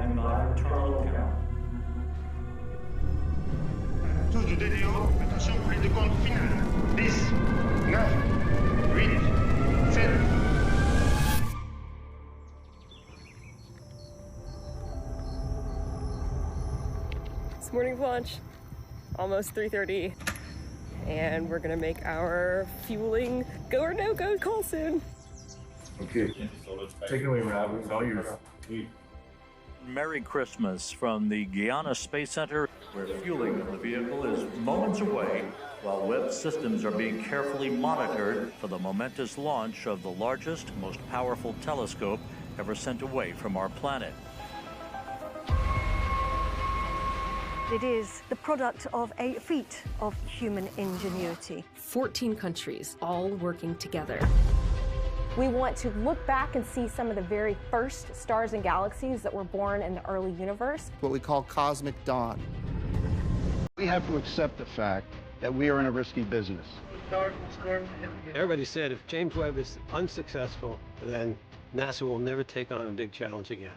and live terminal count. Tous du DDO, attention pour les décomptes finales. 10, 9, 8, 7. It's morning launch, almost 3:30, and we're gonna make our fueling go or no go call soon. Okay, take it away, Rob. It's all yours. Merry Christmas from the Guiana Space Center, where fueling of the vehicle is moments away, while Webb systems are being carefully monitored for the momentous launch of the largest, most powerful telescope ever sent away from our planet. It is the product of a feat of human ingenuity. 14 countries all working together. We want to look back and see some of the very first stars and galaxies that were born in the early universe. What we call cosmic dawn. We have to accept the fact that we are in a risky business. Everybody said if James Webb is unsuccessful, then NASA will never take on a big challenge again.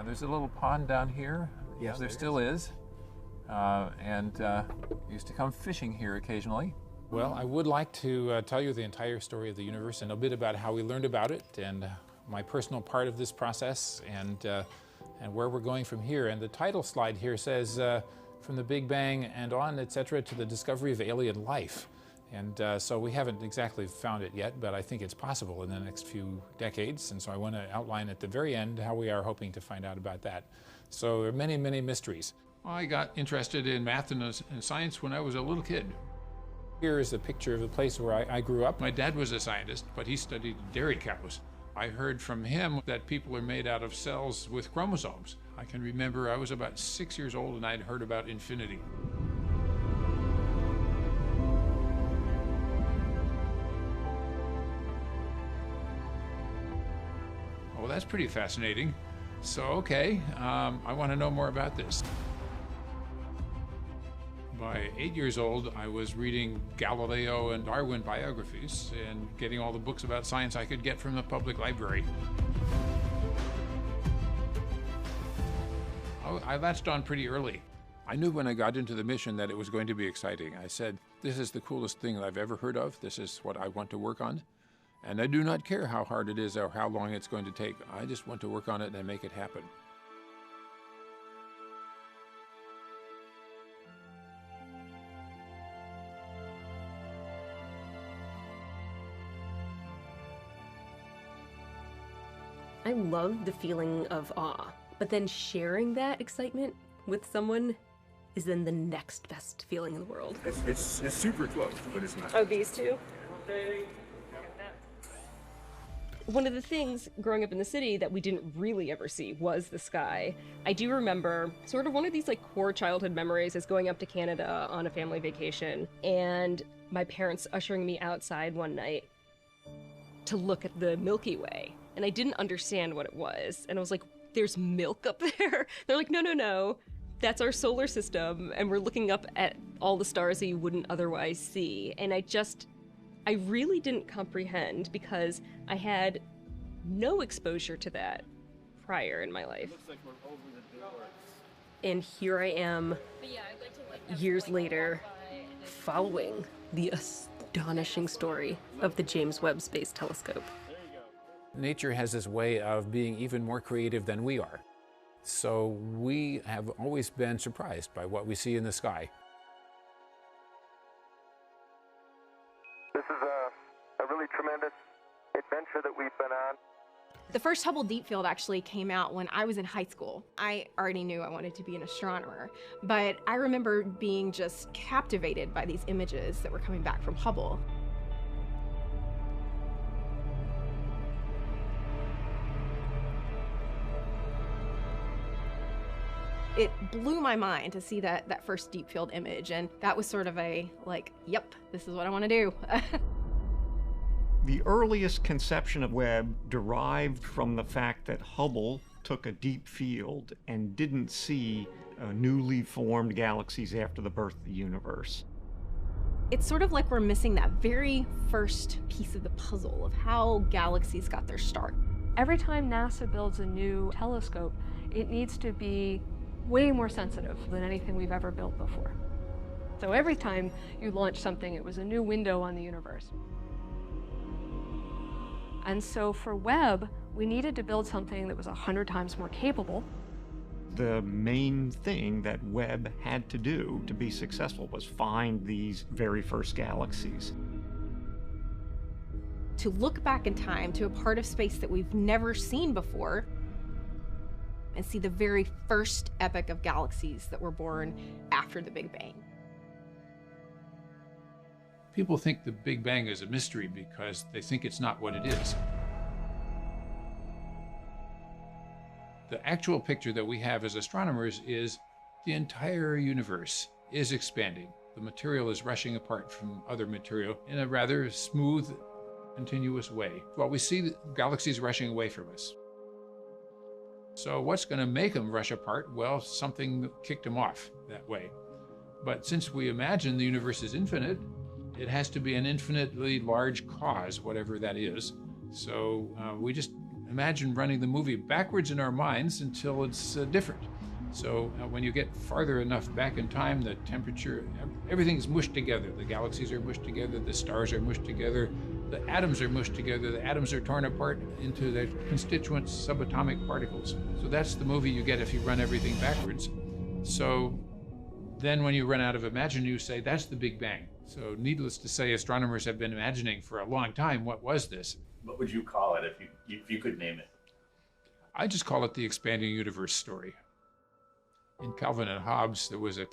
There's a little pond down here. Yes, there still is. And used to come fishing here occasionally. Well, I would like to tell you the entire story of the universe and a bit about how we learned about it and my personal part of this process and where we're going from here. And the title slide here says, from the Big Bang and on, etc., to the discovery of alien life. And so we haven't exactly found it yet, but I think it's possible in the next few decades. And so I want to outline at the very end how we are hoping to find out about that. So there are many, many mysteries. I got interested in math and science when I was a little kid. Here is a picture of the place where I grew up. My dad was a scientist, but he studied dairy cows. I heard from him that people are made out of cells with chromosomes. I can remember I was about 6 years old and I'd heard about infinity. Well, that's pretty fascinating. So, okay, I want to know more about this. By 8 years old, I was reading Galileo and Darwin biographies and getting all the books about science I could get from the public library. I latched on pretty early. I knew when I got into the mission that it was going to be exciting. I said, this is the coolest thing I've ever heard of. This is what I want to work on. And I do not care how hard it is or how long it's going to take. I just want to work on it and make it happen. I love the feeling of awe, but then sharing that excitement with someone is then the next best feeling in the world. It's super close, but it's not. Oh, these two? One of the things growing up in the city that we didn't really ever see was the sky. I do remember sort of one of these like core childhood memories is going up to Canada on a family vacation and my parents ushering me outside one night to look at the Milky Way. And I didn't understand what it was. And I was like, there's milk up there? They're like, no, that's our solar system. And we're looking up at all the stars that you wouldn't otherwise see. And I really didn't comprehend because I had no exposure to that prior in my life. Looks like we're over the door. And here I am, years later, following the astonishing story of the James Webb Space Telescope. Nature has this way of being even more creative than we are. So we have always been surprised by what we see in the sky. This is a really tremendous adventure that we've been on. The first Hubble Deep Field actually came out when I was in high school. I already knew I wanted to be an astronomer, but I remember being just captivated by these images that were coming back from Hubble. It blew my mind to see that first deep field image, and that was sort of a, like, yep, this is what I want to do. The earliest conception of Webb derived from the fact that Hubble took a deep field and didn't see newly formed galaxies after the birth of the universe. It's sort of like we're missing that very first piece of the puzzle of how galaxies got their start. Every time NASA builds a new telescope, it needs to be way more sensitive than anything we've ever built before. So every time you launch something, it was a new window on the universe. And so for Webb, we needed to build something that was 100 times more capable. The main thing that Webb had to do to be successful was find these very first galaxies. To look back in time to a part of space that we've never seen before and see the very first epoch of galaxies that were born after the Big Bang. People think the Big Bang is a mystery because they think it's not what it is. The actual picture that we have as astronomers is the entire universe is expanding. The material is rushing apart from other material in a rather smooth, continuous way. Well, we see the galaxies rushing away from us. So what's going to make them rush apart? Well, something kicked them off that way. But since we imagine the universe is infinite, it has to be an infinitely large cause, whatever that is. So we just imagine running the movie backwards in our minds until it's different. So when you get farther enough back in time, the temperature, everything's mushed together. The galaxies are mushed together, the stars are mushed together, the atoms are mushed together, the atoms are torn apart into their constituent subatomic particles. So that's the movie you get if you run everything backwards. So then when you run out of imagining, you say, that's the Big Bang. So needless to say, astronomers have been imagining for a long time, what was this? What would you call it if you could name it? I just call it the expanding universe story. In Calvin and Hobbes, there was a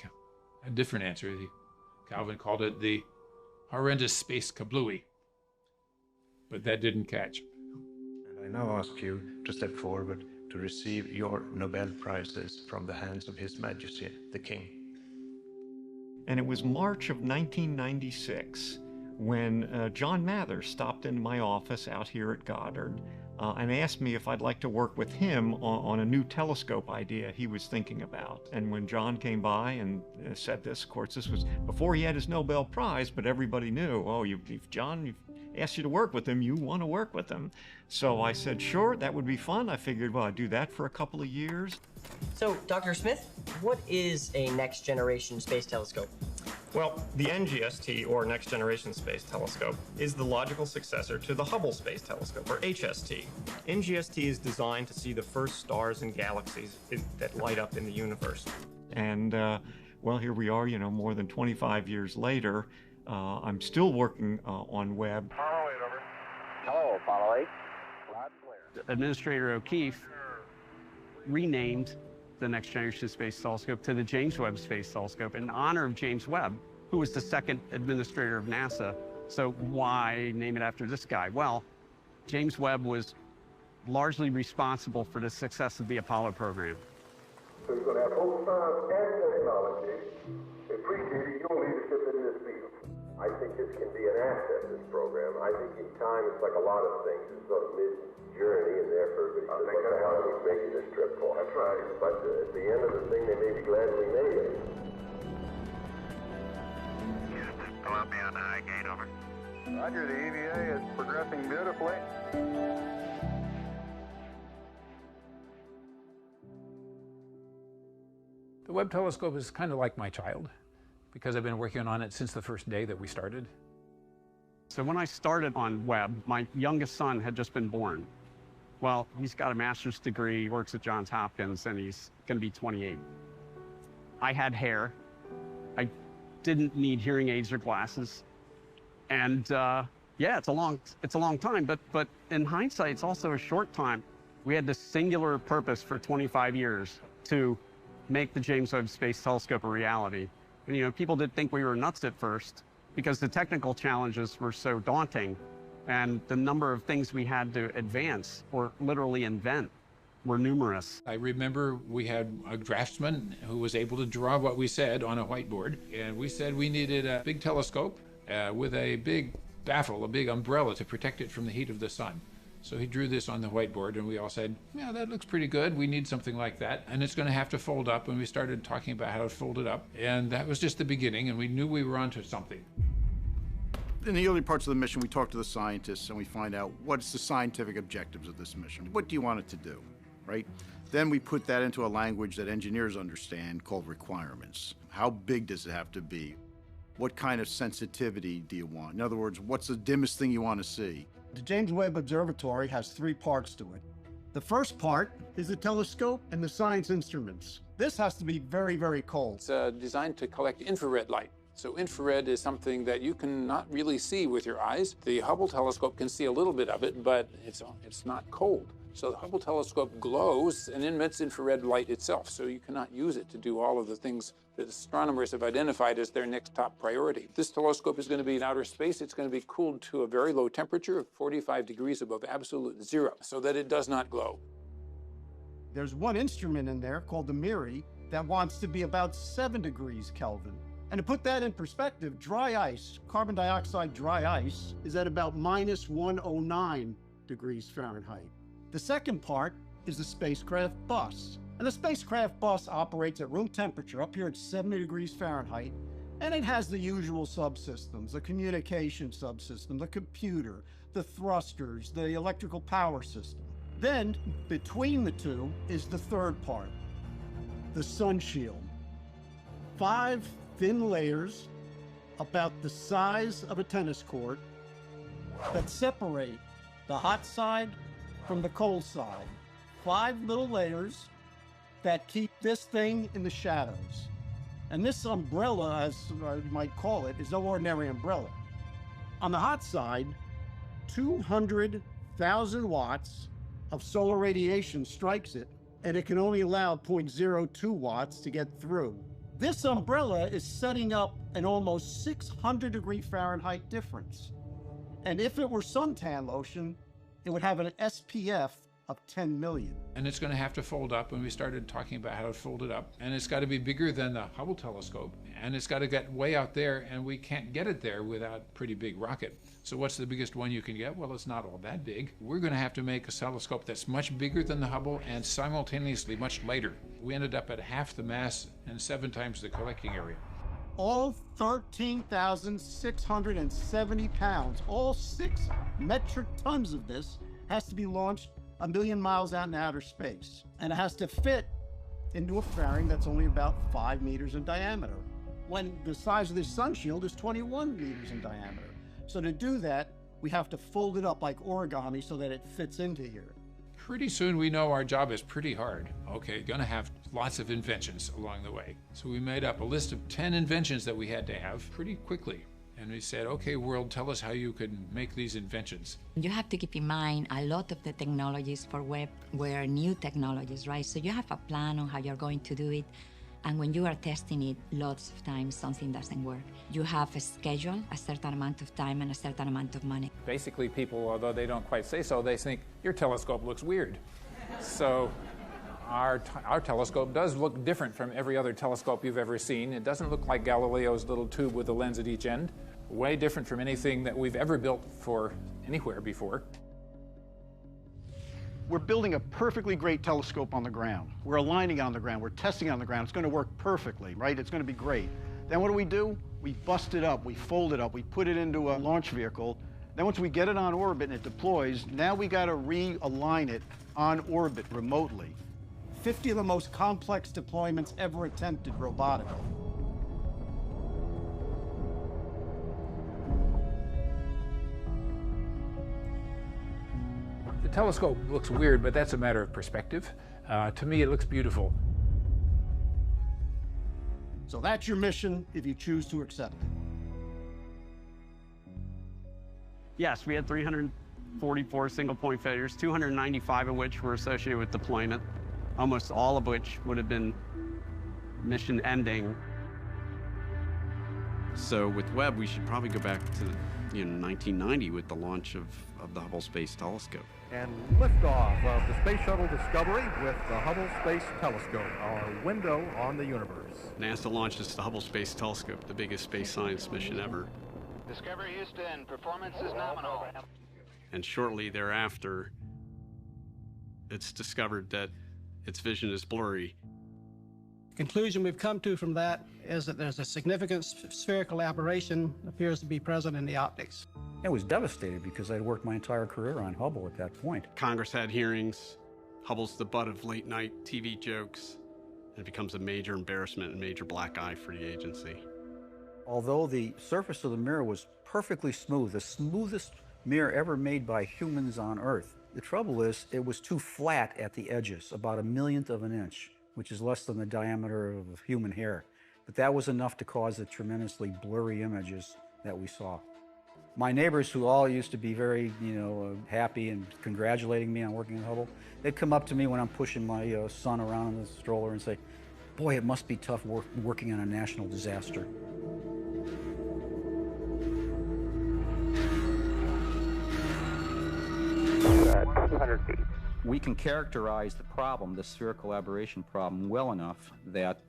different answer. Calvin called it the horrendous space kablooey, but that didn't catch. And I now ask you to step forward to receive your Nobel Prizes from the hands of His Majesty, the King. And it was March of 1996 when John Mather stopped into my office out here at Goddard and asked me if I'd like to work with him on a new telescope idea he was thinking about. And when John came by and said this, of course, this was before he had his Nobel Prize, but everybody knew, oh, if John asked you to work with him, you want to work with him. So I said, sure, that would be fun. I figured, well, I'd do that for a couple of years. So, Dr. Smith, what is a Next Generation Space Telescope? Well, the NGST, or Next Generation Space Telescope, is the logical successor to the Hubble Space Telescope, or HST. NGST is designed to see the first stars and galaxies that light up in the universe. And, well, here we are, more than 25 years later. I'm still working on Webb. Apollo 8, over. Hello, Apollo 8. Loud and clear. Administrator O'Keefe renamed the Next Generation Space Telescope to the James Webb Space Telescope in honor of James Webb, who was the second administrator of NASA. So why name it after this guy? Well, James Webb was largely responsible for the success of the Apollo program. So you're going to have both science and technology appreciating your leadership in this field. I think this can be an asset, this program. I think in time, it's like a lot of things. It's sort of mid-journey, and therefore everybody says, what the hell are we making this trip for? That's right. But at the end of the thing, they may be glad we made it. Houston, Columbia on the high gate, over. Roger, the EVA is progressing beautifully. The Webb telescope is kind of like my child because I've been working on it since the first day that we started. So when I started on Webb, my youngest son had just been born. Well, he's got a master's degree, works at Johns Hopkins, and he's going to be 28. I had hair. I didn't need hearing aids or glasses. And yeah, it's a long time, but in hindsight, it's also a short time. We had this singular purpose for 25 years to make the James Webb Space Telescope a reality. And, people did think we were nuts at first because the technical challenges were so daunting and the number of things we had to advance or literally invent were numerous. I remember we had a draftsman who was able to draw what we said on a whiteboard, and we said we needed a big telescope with a big baffle, a big umbrella to protect it from the heat of the sun. So he drew this on the whiteboard, and we all said, yeah, that looks pretty good. We need something like that. And it's going to have to fold up. And we started talking about how to fold it up. And that was just the beginning, and we knew we were onto something. In the early parts of the mission, we talk to the scientists, and we find out what's the scientific objectives of this mission. What do you want it to do, right? Then we put that into a language that engineers understand called requirements. How big does it have to be? What kind of sensitivity do you want? In other words, what's the dimmest thing you want to see? The James Webb Observatory has 3 parts to it. The first part is the telescope and the science instruments. This has to be very, very cold. It's designed to collect infrared light. So infrared is something that you cannot really see with your eyes. The Hubble telescope can see a little bit of it, but it's not cold. So the Hubble telescope glows and emits infrared light itself, so you cannot use it to do all of the things that astronomers have identified as their next top priority. This telescope is going to be in outer space. It's going to be cooled to a very low temperature of 45 degrees above absolute zero, so that it does not glow. There's one instrument in there called the MIRI that wants to be about 7 degrees Kelvin. And to put that in perspective, dry ice, carbon dioxide dry ice, is at about minus 109 degrees Fahrenheit. The second part is the spacecraft bus. And the spacecraft bus operates at room temperature, up here at 70 degrees Fahrenheit, and it has the usual subsystems, the communication subsystem, the computer, the thrusters, the electrical power system. Then, between the two, is the third part, the sun shield. 5 thin layers, about the size of a tennis court, that separate the hot side from the cold side. 5 little layers that keep this thing in the shadows. And this umbrella, as you might call it, is no ordinary umbrella. On the hot side, 200,000 watts of solar radiation strikes it, and it can only allow 0.02 watts to get through. This umbrella is setting up an almost 600 degree Fahrenheit difference. And if it were suntan lotion, it would have an SPF of 10 million. And it's going to have to fold up, and we started talking about how to fold it up. And it's got to be bigger than the Hubble telescope, and it's got to get way out there, and we can't get it there without a pretty big rocket. So what's the biggest one you can get? Well, it's not all that big. We're going to have to make a telescope that's much bigger than the Hubble and simultaneously much lighter. We ended up at half the mass and 7 times the collecting area. All 13,670 pounds, all 6 metric tons of this has to be launched 1 million miles out in outer space. And it has to fit into a fairing that's only about 5 meters in diameter, when the size of this sun shield is 21 meters in diameter. So to do that, we have to fold it up like origami so that it fits into here. Pretty soon we know our job is pretty hard. Okay, gonna have lots of inventions along the way. So we made up a list of 10 inventions that we had to have pretty quickly. And we said, okay, world, tell us how you could make these inventions. You have to keep in mind a lot of the technologies for Webb were new technologies, right? So you have a plan on how you're going to do it. And when you are testing it, lots of times something doesn't work. You have a schedule, a certain amount of time, and a certain amount of money. Basically, people, although they don't quite say so, they think, your telescope looks weird. So our telescope does look different from every other telescope you've ever seen. It doesn't look like Galileo's little tube with a lens at each end. Way different from anything that we've ever built for anywhere before. We're building a perfectly great telescope on the ground. We're aligning on the ground. We're testing on the ground. It's going to work perfectly, right? It's going to be great. Then what do? We bust it up. We fold it up. We put it into a launch vehicle. Then once we get it on orbit and it deploys, now we got to realign it on orbit remotely. 50 of the most complex deployments ever attempted robotically. The telescope looks weird, but that's a matter of perspective. To me, it looks beautiful. So that's your mission if you choose to accept it. Yes, we had 344 single-point failures, 295 of which were associated with deployment, almost all of which would have been mission-ending. So with Webb, we should probably go back to 1990 with the launch of the Hubble Space Telescope. And liftoff of the Space Shuttle Discovery with the Hubble Space Telescope, our window on the universe. NASA launches the Hubble Space Telescope, the biggest space science mission ever. Discovery Houston, performance is nominal. And shortly thereafter, it's discovered that its vision is blurry. The conclusion we've come to from that is that there's a significant spherical aberration appears to be present in the optics. I was devastated because I'd worked my entire career on Hubble at that point. Congress had hearings. Hubble's the butt of late-night TV jokes. And it becomes a major embarrassment and major black eye for the agency. Although the surface of the mirror was perfectly smooth, the smoothest mirror ever made by humans on Earth, the trouble is it was too flat at the edges, about a millionth of an inch, which is less than the diameter of a human hair. But that was enough to cause the tremendously blurry images that we saw. My neighbors, who all used to be very, happy and congratulating me on working at Hubble, they'd come up to me when I'm pushing my son around in the stroller and say, "Boy, it must be tough working on a national disaster." At 200 feet. We can characterize the problem, the spherical aberration problem, well enough that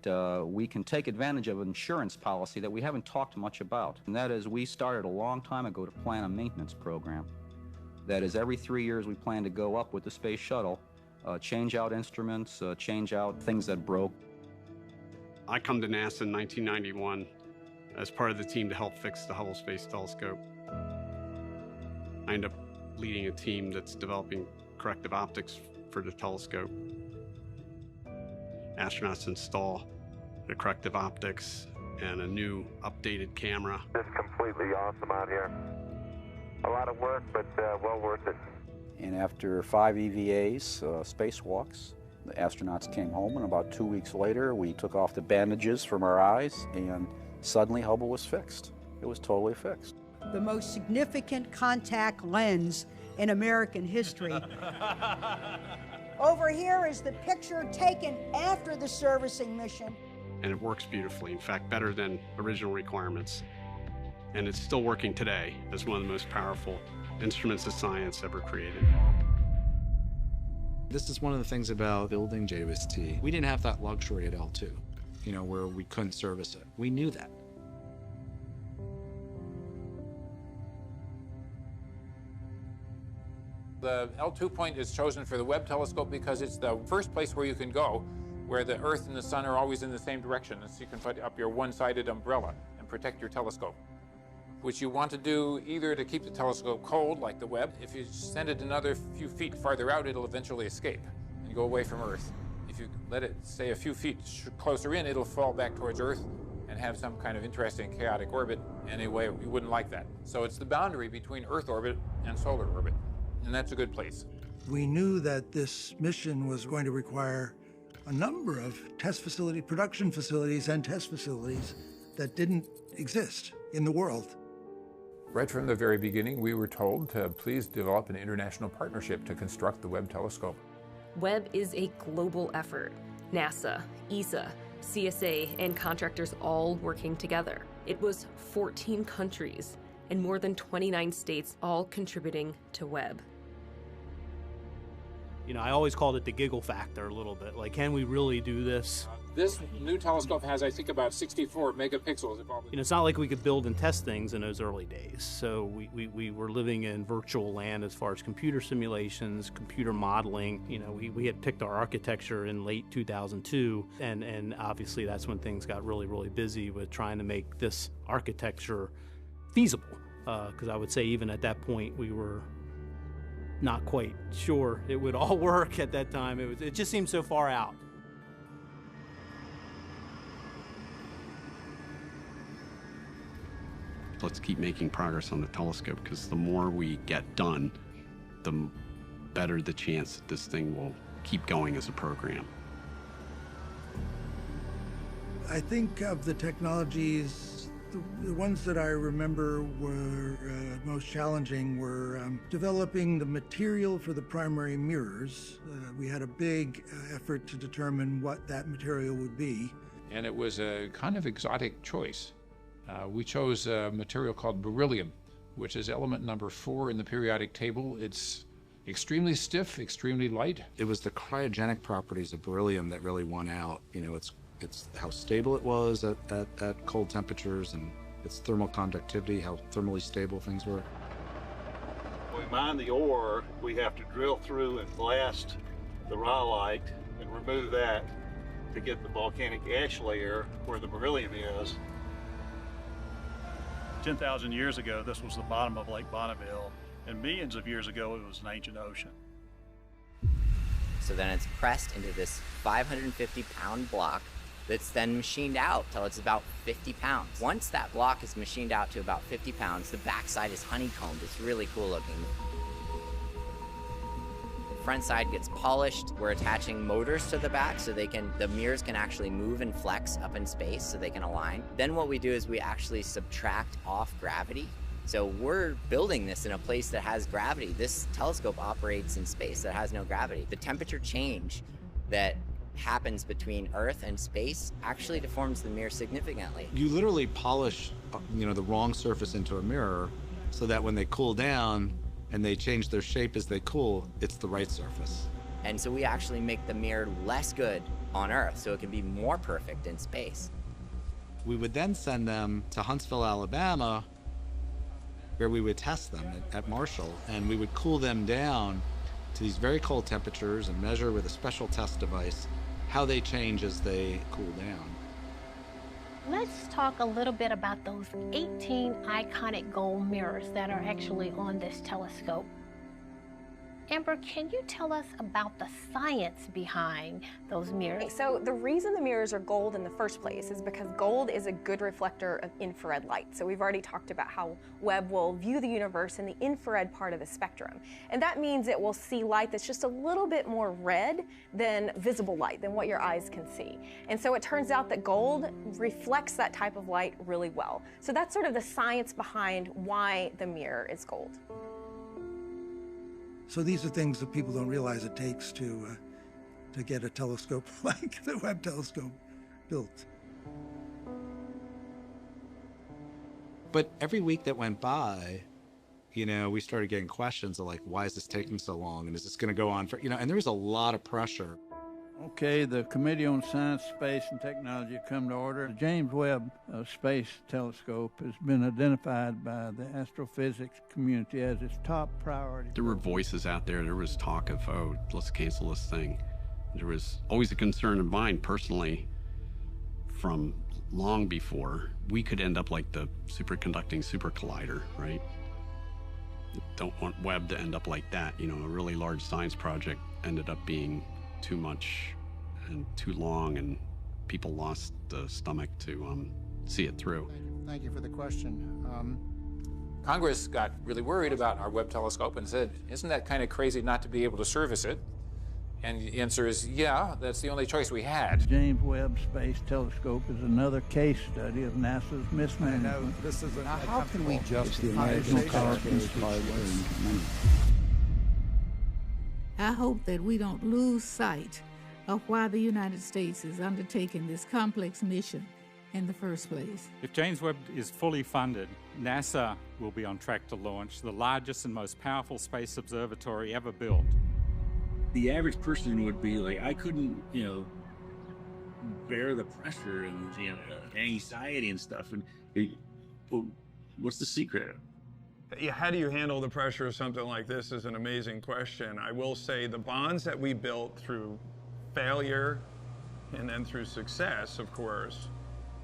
we can take advantage of an insurance policy that we haven't talked much about. And that is, we started a long time ago to plan a maintenance program. That is, every 3 years we plan to go up with the space shuttle, change out instruments, change out things that broke. I come to NASA in 1991 as part of the team to help fix the Hubble Space Telescope. I end up leading a team that's developing corrective optics for the telescope. Astronauts install the corrective optics and a new updated camera. It's completely awesome out here. A lot of work, but well worth it. And after 5 EVAs, spacewalks, the astronauts came home, and about 2 weeks later, we took off the bandages from our eyes, and suddenly Hubble was fixed. It was totally fixed. The most significant contact lens in American history. Over here is the picture taken after the servicing mission. And it works beautifully, in fact, better than original requirements. And it's still working today as one of the most powerful instruments of science ever created. This is one of the things about building JWST. We didn't have that luxury at L2, where we couldn't service it. We knew that. The L2 point is chosen for the Webb telescope because it's the first place where you can go, where the Earth and the Sun are always in the same direction, and so you can put up your one-sided umbrella and protect your telescope, which you want to do either to keep the telescope cold, like the Webb. If you send it another few feet farther out, it'll eventually escape and go away from Earth. If you let it stay a few feet closer in, it'll fall back towards Earth and have some kind of interesting chaotic orbit. Anyway, we wouldn't like that. So it's the boundary between Earth orbit and solar orbit. And that's a good place. We knew that this mission was going to require a number of production facilities and test facilities that didn't exist in the world. Right from the very beginning, we were told to please develop an international partnership to construct the Webb telescope. Webb is a global effort. NASA, ESA, CSA, and contractors all working together. It was 14 countries and more than 29 states all contributing to Webb. I always called it the giggle factor a little bit. Like, can we really do this? This new telescope has, I think, about 64 megapixels. It's not like we could build and test things in those early days. So we were living in virtual land as far as computer simulations, computer modeling. We had picked our architecture in late 2002, and obviously that's when things got really, really busy with trying to make this architecture feasible. Because I would say even at that point we were not quite sure it would all work at that time. It just seemed so far out. Let's keep making progress on the telescope, because the more we get done, the better the chance that this thing will keep going as a program. I think of the technologies, the ones that I remember were most challenging were developing the material for the primary mirrors. We had a big effort to determine what that material would be. And it was a kind of exotic choice. We chose a material called beryllium, which is element number 4 in the periodic table. It's extremely stiff, extremely light. It was the cryogenic properties of beryllium that really won out. You know, it's how stable it was at cold temperatures, and its thermal conductivity, how thermally stable things were. When we mine the ore, we have to drill through and blast the rhyolite and remove that to get the volcanic ash layer where the beryllium is. 10,000 years ago, this was the bottom of Lake Bonneville, and millions of years ago, it was an ancient ocean. So then it's pressed into this 550-pound block that's then machined out till it's about 50 pounds. Once that block is machined out to about 50 pounds, the backside is honeycombed. It's really cool looking. Front side gets polished. We're attaching motors to the back so the mirrors can actually move and flex up in space so they can align. Then what we do is we actually subtract off gravity. So we're building this in a place that has gravity. This telescope operates in space that has no gravity. The temperature change that happens between Earth and space actually deforms the mirror significantly. You literally polish, the wrong surface into a mirror so that when they cool down, and they change their shape as they cool, it's the right surface. And so we actually make the mirror less good on Earth, so it can be more perfect in space. We would then send them to Huntsville, Alabama, where we would test them at Marshall, and we would cool them down to these very cold temperatures and measure with a special test device how they change as they cool down. Let's talk a little bit about those 18 iconic gold mirrors that are actually on this telescope. Amber, can you tell us about the science behind those mirrors? So the reason the mirrors are gold in the first place is because gold is a good reflector of infrared light. So we've already talked about how Webb will view the universe in the infrared part of the spectrum. And that means it will see light that's just a little bit more red than visible light, than what your eyes can see. And so it turns out that gold reflects that type of light really well. So that's sort of the science behind why the mirror is gold. So these are things that people don't realize it takes to get a telescope like the Webb telescope built. But every week that went by, we started getting questions of like, why is this taking so long? And is this going to go on for, and there was a lot of pressure. Okay, the Committee on Science, Space, and Technology come to order. The James Webb Space Telescope has been identified by the astrophysics community as its top priority. There were voices out there. There was talk of, oh, let's cancel this thing. There was always a concern of mine personally from long before. We could end up like the superconducting super collider, right? Don't want Webb to end up like that. A really large science project ended up being too much and too long, and people lost the stomach to see it through. Thank you for the question. Congress got really worried about our Webb telescope and said, isn't that kind of crazy not to be able to service it? And the answer is, yeah, that's the only choice we had. The James Webb Space Telescope is another case study of NASA's mismanagement. I know this is how can we justify I hope that we don't lose sight of why the United States is undertaking this complex mission in the first place. If James Webb is fully funded, NASA will be on track to launch the largest and most powerful space observatory ever built. The average person would be like, I couldn't, bear the pressure and anxiety and stuff. And what's the secret? How do you handle the pressure of something like this is an amazing question. I will say the bonds that we built through failure and then through success, of course,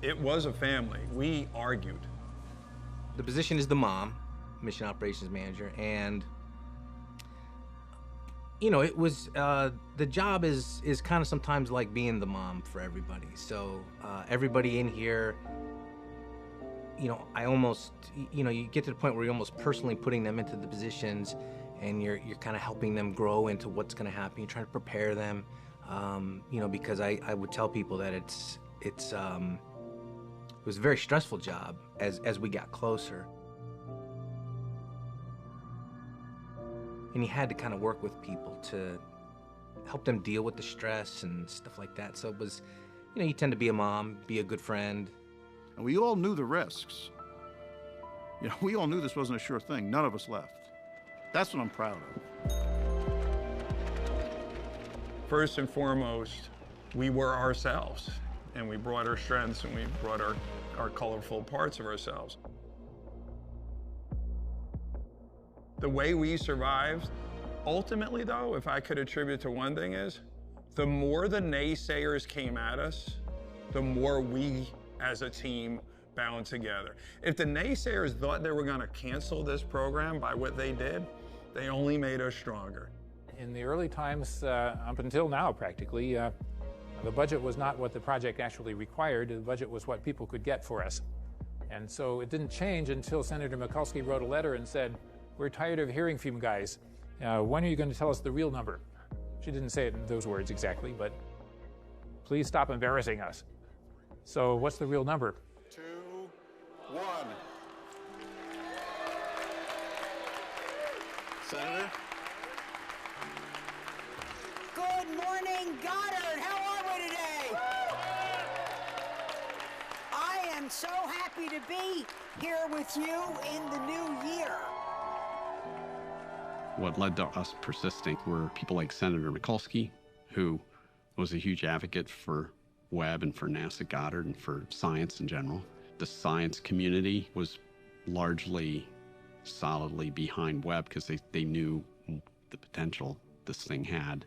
it was a family. We argued. The position is the mom, mission operations manager, and it was, the job is kind of sometimes like being the mom for everybody. So everybody in here, I almost, you get to the point where you're almost personally putting them into the positions, and you're kind of helping them grow into what's going to happen. You're trying to prepare them, because I would tell people that it was a very stressful job as we got closer. And you had to kind of work with people to help them deal with the stress and stuff like that. So it was, you tend to be a mom, be a good friend. And we all knew the risks. You know, we all knew this wasn't a sure thing. None of us left. That's what I'm proud of. First and foremost, we were ourselves, and we brought our strengths and we brought our colorful parts of ourselves. The way we survived, ultimately though, if I could attribute to one thing is, the more the naysayers came at us, the more we as a team bound together. If the naysayers thought they were gonna cancel this program by what they did, they only made us stronger. In the early times, up until now practically, the budget was not what the project actually required. The budget was what people could get for us. And so it didn't change until Senator Mikulski wrote a letter and said, "We're tired of hearing from you guys. When are you going to tell us the real number?" She didn't say it in those words exactly, but please stop embarrassing us. So what's the real number? 2, 1. Senator? Good morning, Goddard. How are we today? I am so happy to be here with you in the new year. What led to us persisting were people like Senator Mikulski, who was a huge advocate for Webb and for NASA Goddard and for science in general. The science community was largely solidly behind Webb because they knew the potential this thing had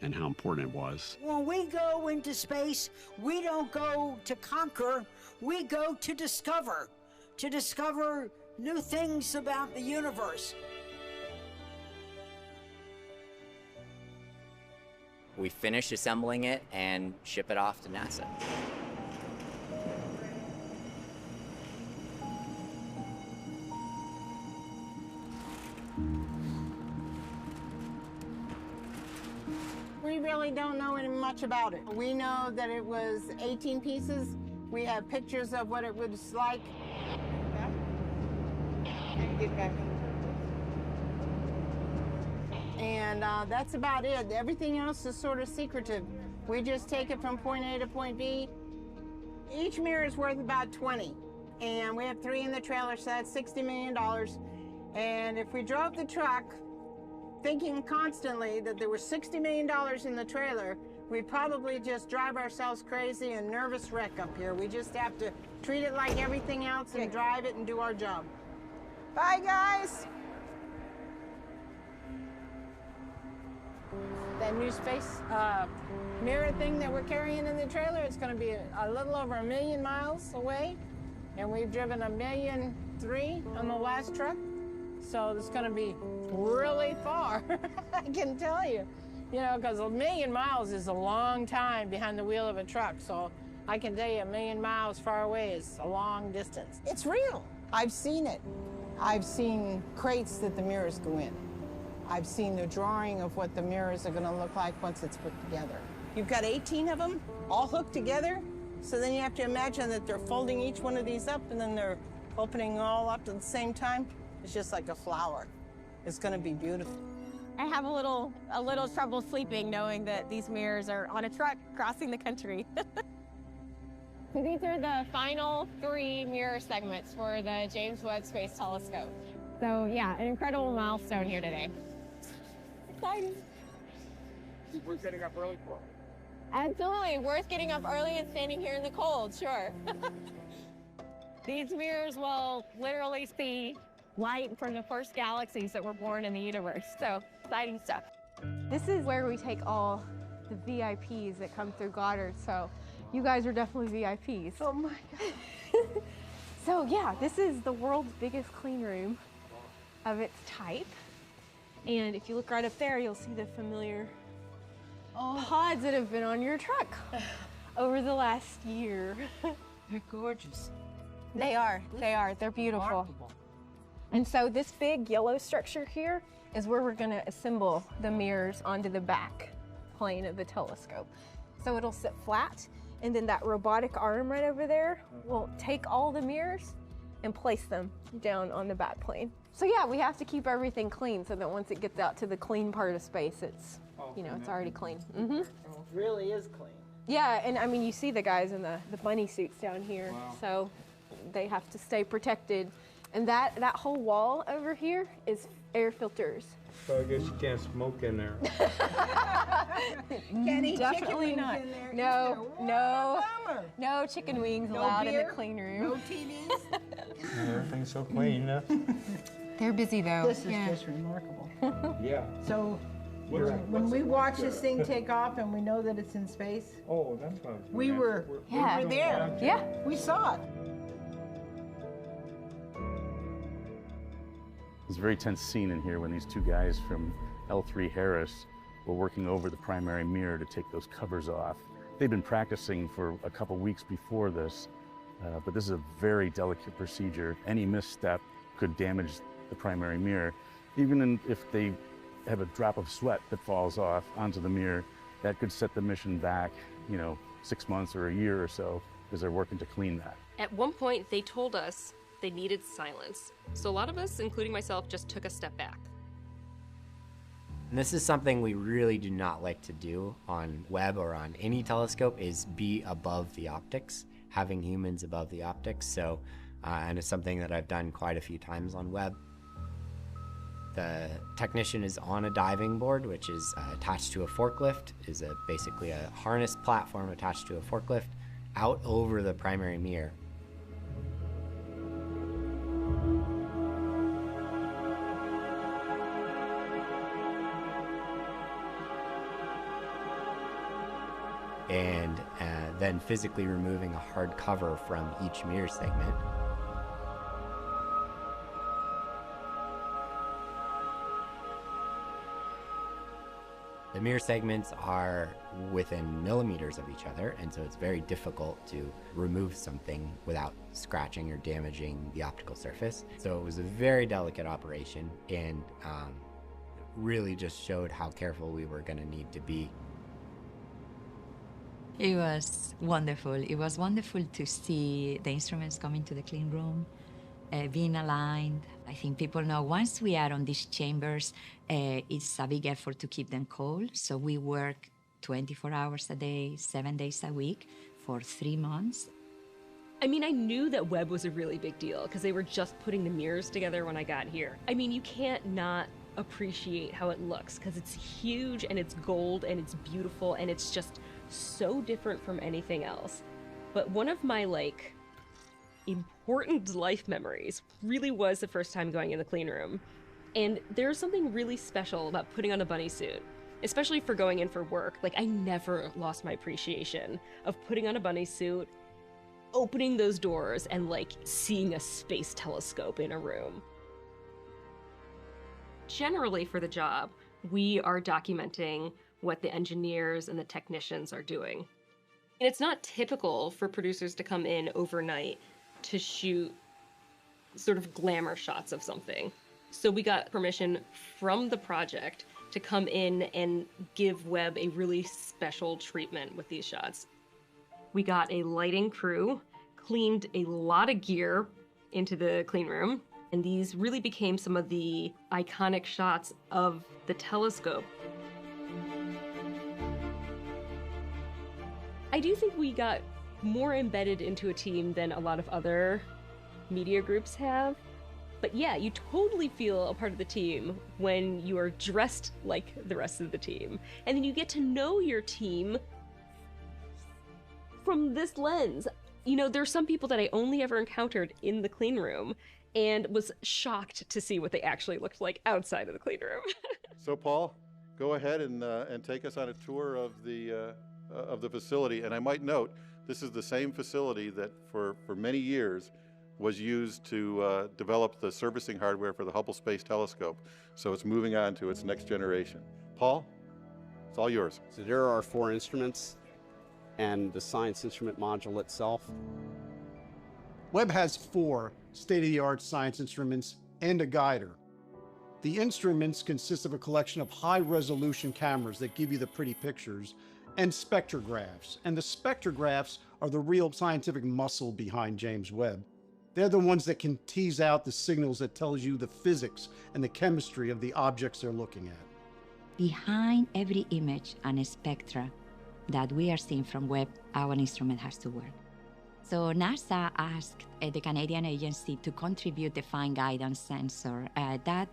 and how important it was. When we go into space, we don't go to conquer, we go to discover new things about the universe. We finish assembling it and ship it off to NASA. We really don't know any much about it. We know that it was 18 pieces. We have pictures of what it was like. Get back. And that's about it. Everything else is sort of secretive. We just take it from point A to point B. Each mirror is worth about 20. And we have 3 in the trailer, so that's $60 million. And if we drove the truck thinking constantly that there was $60 million in the trailer, we'd probably just drive ourselves crazy and nervous wreck up here. We just have to treat it like everything else and drive it and do our job. Bye, guys. That new space mirror thing that we're carrying in the trailer, it's going to be a little over 1 million miles away, and we've driven 1.3 million on the last truck, so it's going to be really far. I can tell you, because 1 million miles is a long time behind the wheel of a truck, so I can tell you 1 million miles far away is a long distance. It's real. I've seen it. I've seen crates that the mirrors go in. I've seen the drawing of what the mirrors are going to look like once it's put together. You've got 18 of them all hooked together, so then you have to imagine that they're folding each one of these up and then they're opening all up at the same time. It's just like a flower. It's going to be beautiful. I have a little trouble sleeping knowing that these mirrors are on a truck crossing the country. So these are the final 3 mirror segments for the James Webb Space Telescope. So yeah, an incredible milestone here today. Exciting. Worth getting up early for. Absolutely, worth getting up early and standing here in the cold, sure. These mirrors will literally see light from the first galaxies that were born in the universe, so exciting stuff. This is where we take all the VIPs that come through Goddard, so you guys are definitely VIPs. Oh my God. So yeah, this is the world's biggest clean room of its type. And if you look right up there, you'll see the familiar pods that have been on your truck over the last year. They're gorgeous. They are. They're beautiful. Remarkable. And so this big yellow structure here is where we're going to assemble the mirrors onto the back plane of the telescope. So it'll sit flat, and then that robotic arm right over there will take all the mirrors and place them down on the back plane. So yeah, we have to keep everything clean so that once it gets out to the clean part of space, it's, it's already clean. It really is clean. Yeah, and I mean, you see the guys in the bunny suits down here. Wow. So They have to stay protected. And that whole wall over here is air filters. So I guess you can't smoke in there. Can't eat Definitely chicken not. wings in there No, either. no, Bummer. No chicken wings No allowed in beer, the clean room. no TVs. Everything's so clean. They're busy though. This is just remarkable. Yeah. So when we watch this thing take off and we know that it's in space, Oh, that's what we were there. Yeah. We saw it. It was a very tense scene in here when these two guys from L3 Harris were working over the primary mirror to take those covers off. They'd been practicing for a couple weeks before this, but this is a very delicate procedure. Any misstep could damage the primary mirror. Even if they have a drop of sweat that falls off onto the mirror, that could set the mission back, 6 months or a year or so, because they're working to clean that. At one point, they told us they needed silence. So a lot of us, including myself, just took a step back. And this is something we really do not like to do on Webb or on any telescope, is be above the optics, having humans above the optics. So, and it's something that I've done quite a few times on Webb. The technician is on a diving board, which is attached to a forklift, is basically a harness platform attached to a forklift out over the primary mirror. And then physically removing a hard cover from each mirror segment. The mirror segments are within millimeters of each other, and so it's very difficult to remove something without scratching or damaging the optical surface. So it was a very delicate operation, and really just showed how careful we were going to need to be. It was wonderful. It was wonderful to see the instruments coming to the clean room, being aligned. I think people know once we are on these chambers, it's a big effort to keep them cold. So we work 24 hours a day, 7 days a week for 3 months. I mean, I knew that Webb was a really big deal because they were just putting the mirrors together when I got here. I mean, you can't not appreciate how it looks because it's huge and it's gold and it's beautiful and it's just so different from anything else. But one of my important life memories really was the first time going in the clean room. And there's something really special about putting on a bunny suit, especially for going in for work. I never lost my appreciation of putting on a bunny suit, opening those doors, and seeing a space telescope in a room. Generally for the job, we are documenting what the engineers and the technicians are doing. And it's not typical for producers to come in overnight to shoot sort of glamour shots of something. So we got permission from the project to come in and give Webb a really special treatment with these shots. We got a lighting crew, cleaned a lot of gear into the clean room, and these really became some of the iconic shots of the telescope. I do think we got more embedded into a team than a lot of other media groups have. But yeah, you totally feel a part of the team when you are dressed like the rest of the team. And then you get to know your team from this lens. There's some people that I only ever encountered in the clean room and was shocked to see what they actually looked like outside of the clean room. So Paul, go ahead and take us on a tour of the facility. And I might note, this is the same facility that for many years was used to develop the servicing hardware for the Hubble Space Telescope. So it's moving on to its next generation. Paul, it's all yours. So there are 4 instruments and the science instrument module itself. Webb has 4 state-of-the-art science instruments and a guider. The instruments consist of a collection of high-resolution cameras that give you the pretty pictures, and spectrographs. And the spectrographs are the real scientific muscle behind James Webb. They're the ones that can tease out the signals that tells you the physics and the chemistry of the objects they're looking at. Behind every image and spectra that we are seeing from Webb, our instrument has to work. So NASA asked the Canadian agency to contribute the Fine Guidance Sensor. That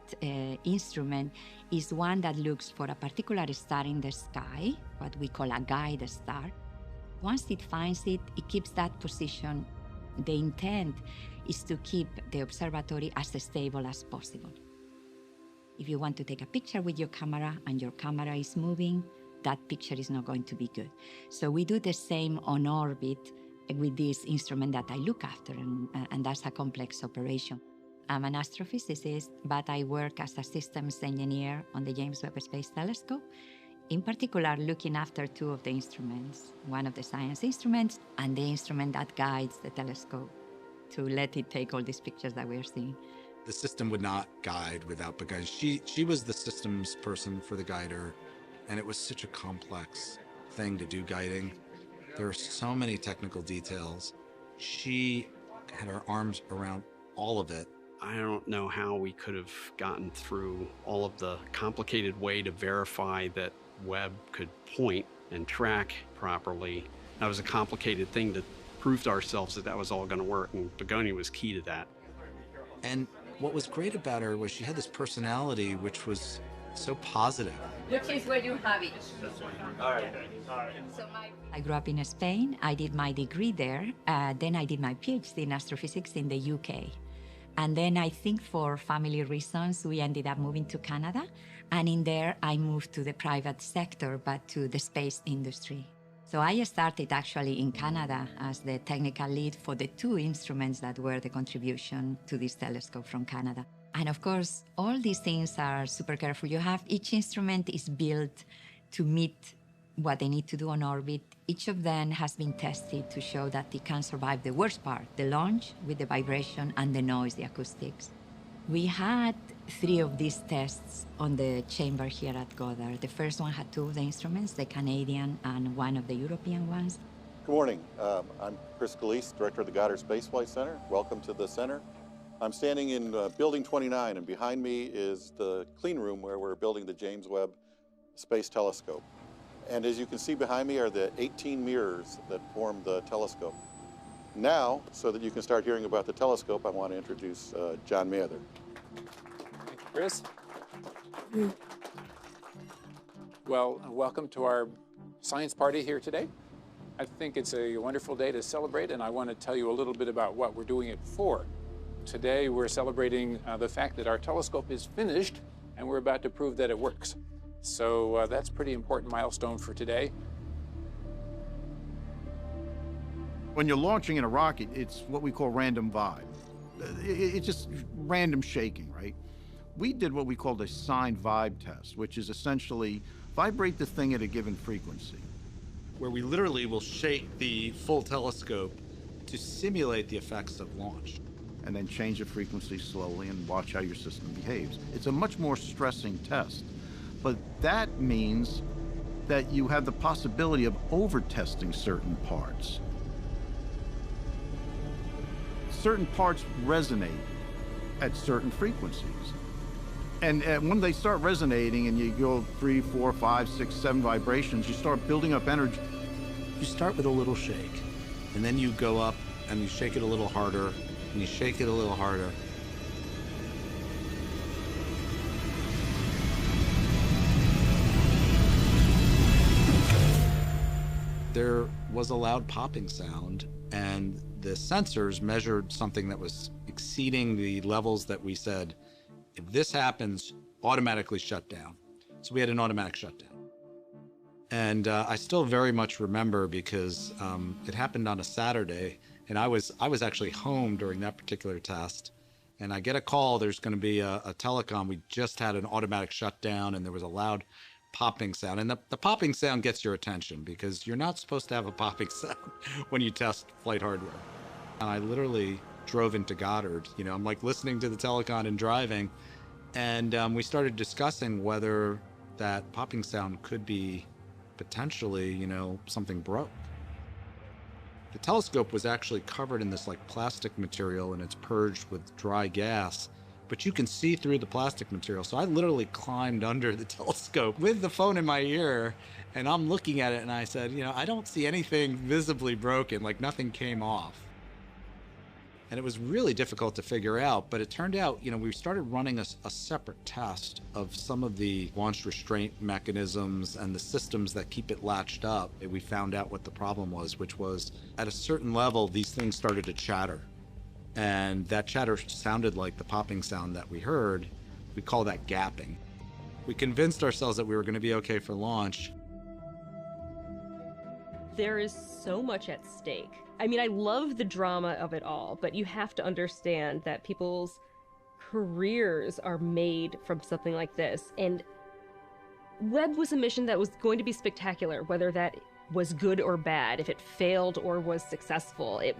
instrument is one that looks for a particular star in the sky, what we call a guide star. Once it finds it, it keeps that position. The intent is to keep the observatory as stable as possible. If you want to take a picture with your camera and your camera is moving, that picture is not going to be good. So we do the same on orbit with this instrument that I look after, and that's a complex operation. I'm an astrophysicist, but I work as a systems engineer on the James Webb Space Telescope, in particular looking after two of the instruments, one of the science instruments and the instrument that guides the telescope to let it take all these pictures that we're seeing. The system would not guide without, because she was the systems person for the guider, and it was such a complex thing to do guiding. There are so many technical details. She had her arms around all of it. I don't know how we could have gotten through all of the complicated way to verify that Webb could point and track properly. That was a complicated thing to prove to ourselves that that was all going to work, and Begonia was key to that. And what was great about her was she had this personality which was so positive. Which is where you have it. I grew up in Spain. I did my degree there. Then I did my PhD in astrophysics in the UK. And then I think for family reasons, we ended up moving to Canada. And in there, I moved to the private sector, but to the space industry. So I started actually in Canada as the technical lead for the two instruments that were the contribution to this telescope from Canada. And of course, all these things are super careful. Each instrument is built to meet what they need to do on orbit. Each of them has been tested to show that it can survive the worst part, the launch with the vibration and the noise, the acoustics. We had 3 of these tests on the chamber here at Goddard. The first one had 2 of the instruments, the Canadian and one of the European ones. Good morning. I'm Chris Scalise, Director of the Goddard Space Flight Center. Welcome to the center. I'm standing in Building 29, and behind me is the clean room where we're building the James Webb Space Telescope. And as you can see behind me are the 18 mirrors that form the telescope. Now, so that you can start hearing about the telescope, I want to introduce John Mather. Thank you, Chris. Well, welcome to our science party here today. I think it's a wonderful day to celebrate, and I want to tell you a little bit about what we're doing it for. Today, we're celebrating the fact that our telescope is finished, and we're about to prove that it works. So that's a pretty important milestone for today. When you're launching in a rocket, it's what we call random vibe. It's just random shaking, right? We did what we called a sine vibe test, which is essentially vibrate the thing at a given frequency. Where we literally will shake the full telescope to simulate the effects of launch. And then change the frequency slowly and watch how your system behaves. It's a much more stressing test, but that means that you have the possibility of over-testing certain parts. Certain parts resonate at certain frequencies. And when they start resonating and you go 3, 4, 5, 6, 7 vibrations, you start building up energy. You start with a little shake, and then you go up and you shake it a little harder, and you shake it a little harder. There was a loud popping sound, and the sensors measured something that was exceeding the levels that we said, if this happens, automatically shut down. So we had an automatic shutdown. And I still very much remember because it happened on a Saturday, and I was actually home during that particular test. And I get a call, there's going to be a telecom. We just had an automatic shutdown, and there was a loud popping sound. And the popping sound gets your attention because you're not supposed to have a popping sound when you test flight hardware. And I literally drove into Goddard. You know, I'm like listening to the telecom and driving. And we started discussing whether that popping sound could be potentially, you know, something broke. The telescope was actually covered in this like plastic material, and it's purged with dry gas, but you can see through the plastic material. So I literally climbed under the telescope with the phone in my ear, and I'm looking at it, and I said, you know, I don't see anything visibly broken, like nothing came off. And it was really difficult to figure out, but it turned out, we started running a separate test of some of the launch restraint mechanisms and the systems that keep it latched up. And we found out what the problem was, which was at a certain level, these things started to chatter. And that chatter sounded like the popping sound that we heard. We call that gapping. We convinced ourselves that we were going to be okay for launch. There is so much at stake. I mean, I love the drama of it all, but you have to understand that people's careers are made from something like this. And Webb was a mission that was going to be spectacular, whether that was good or bad, if it failed or was successful. It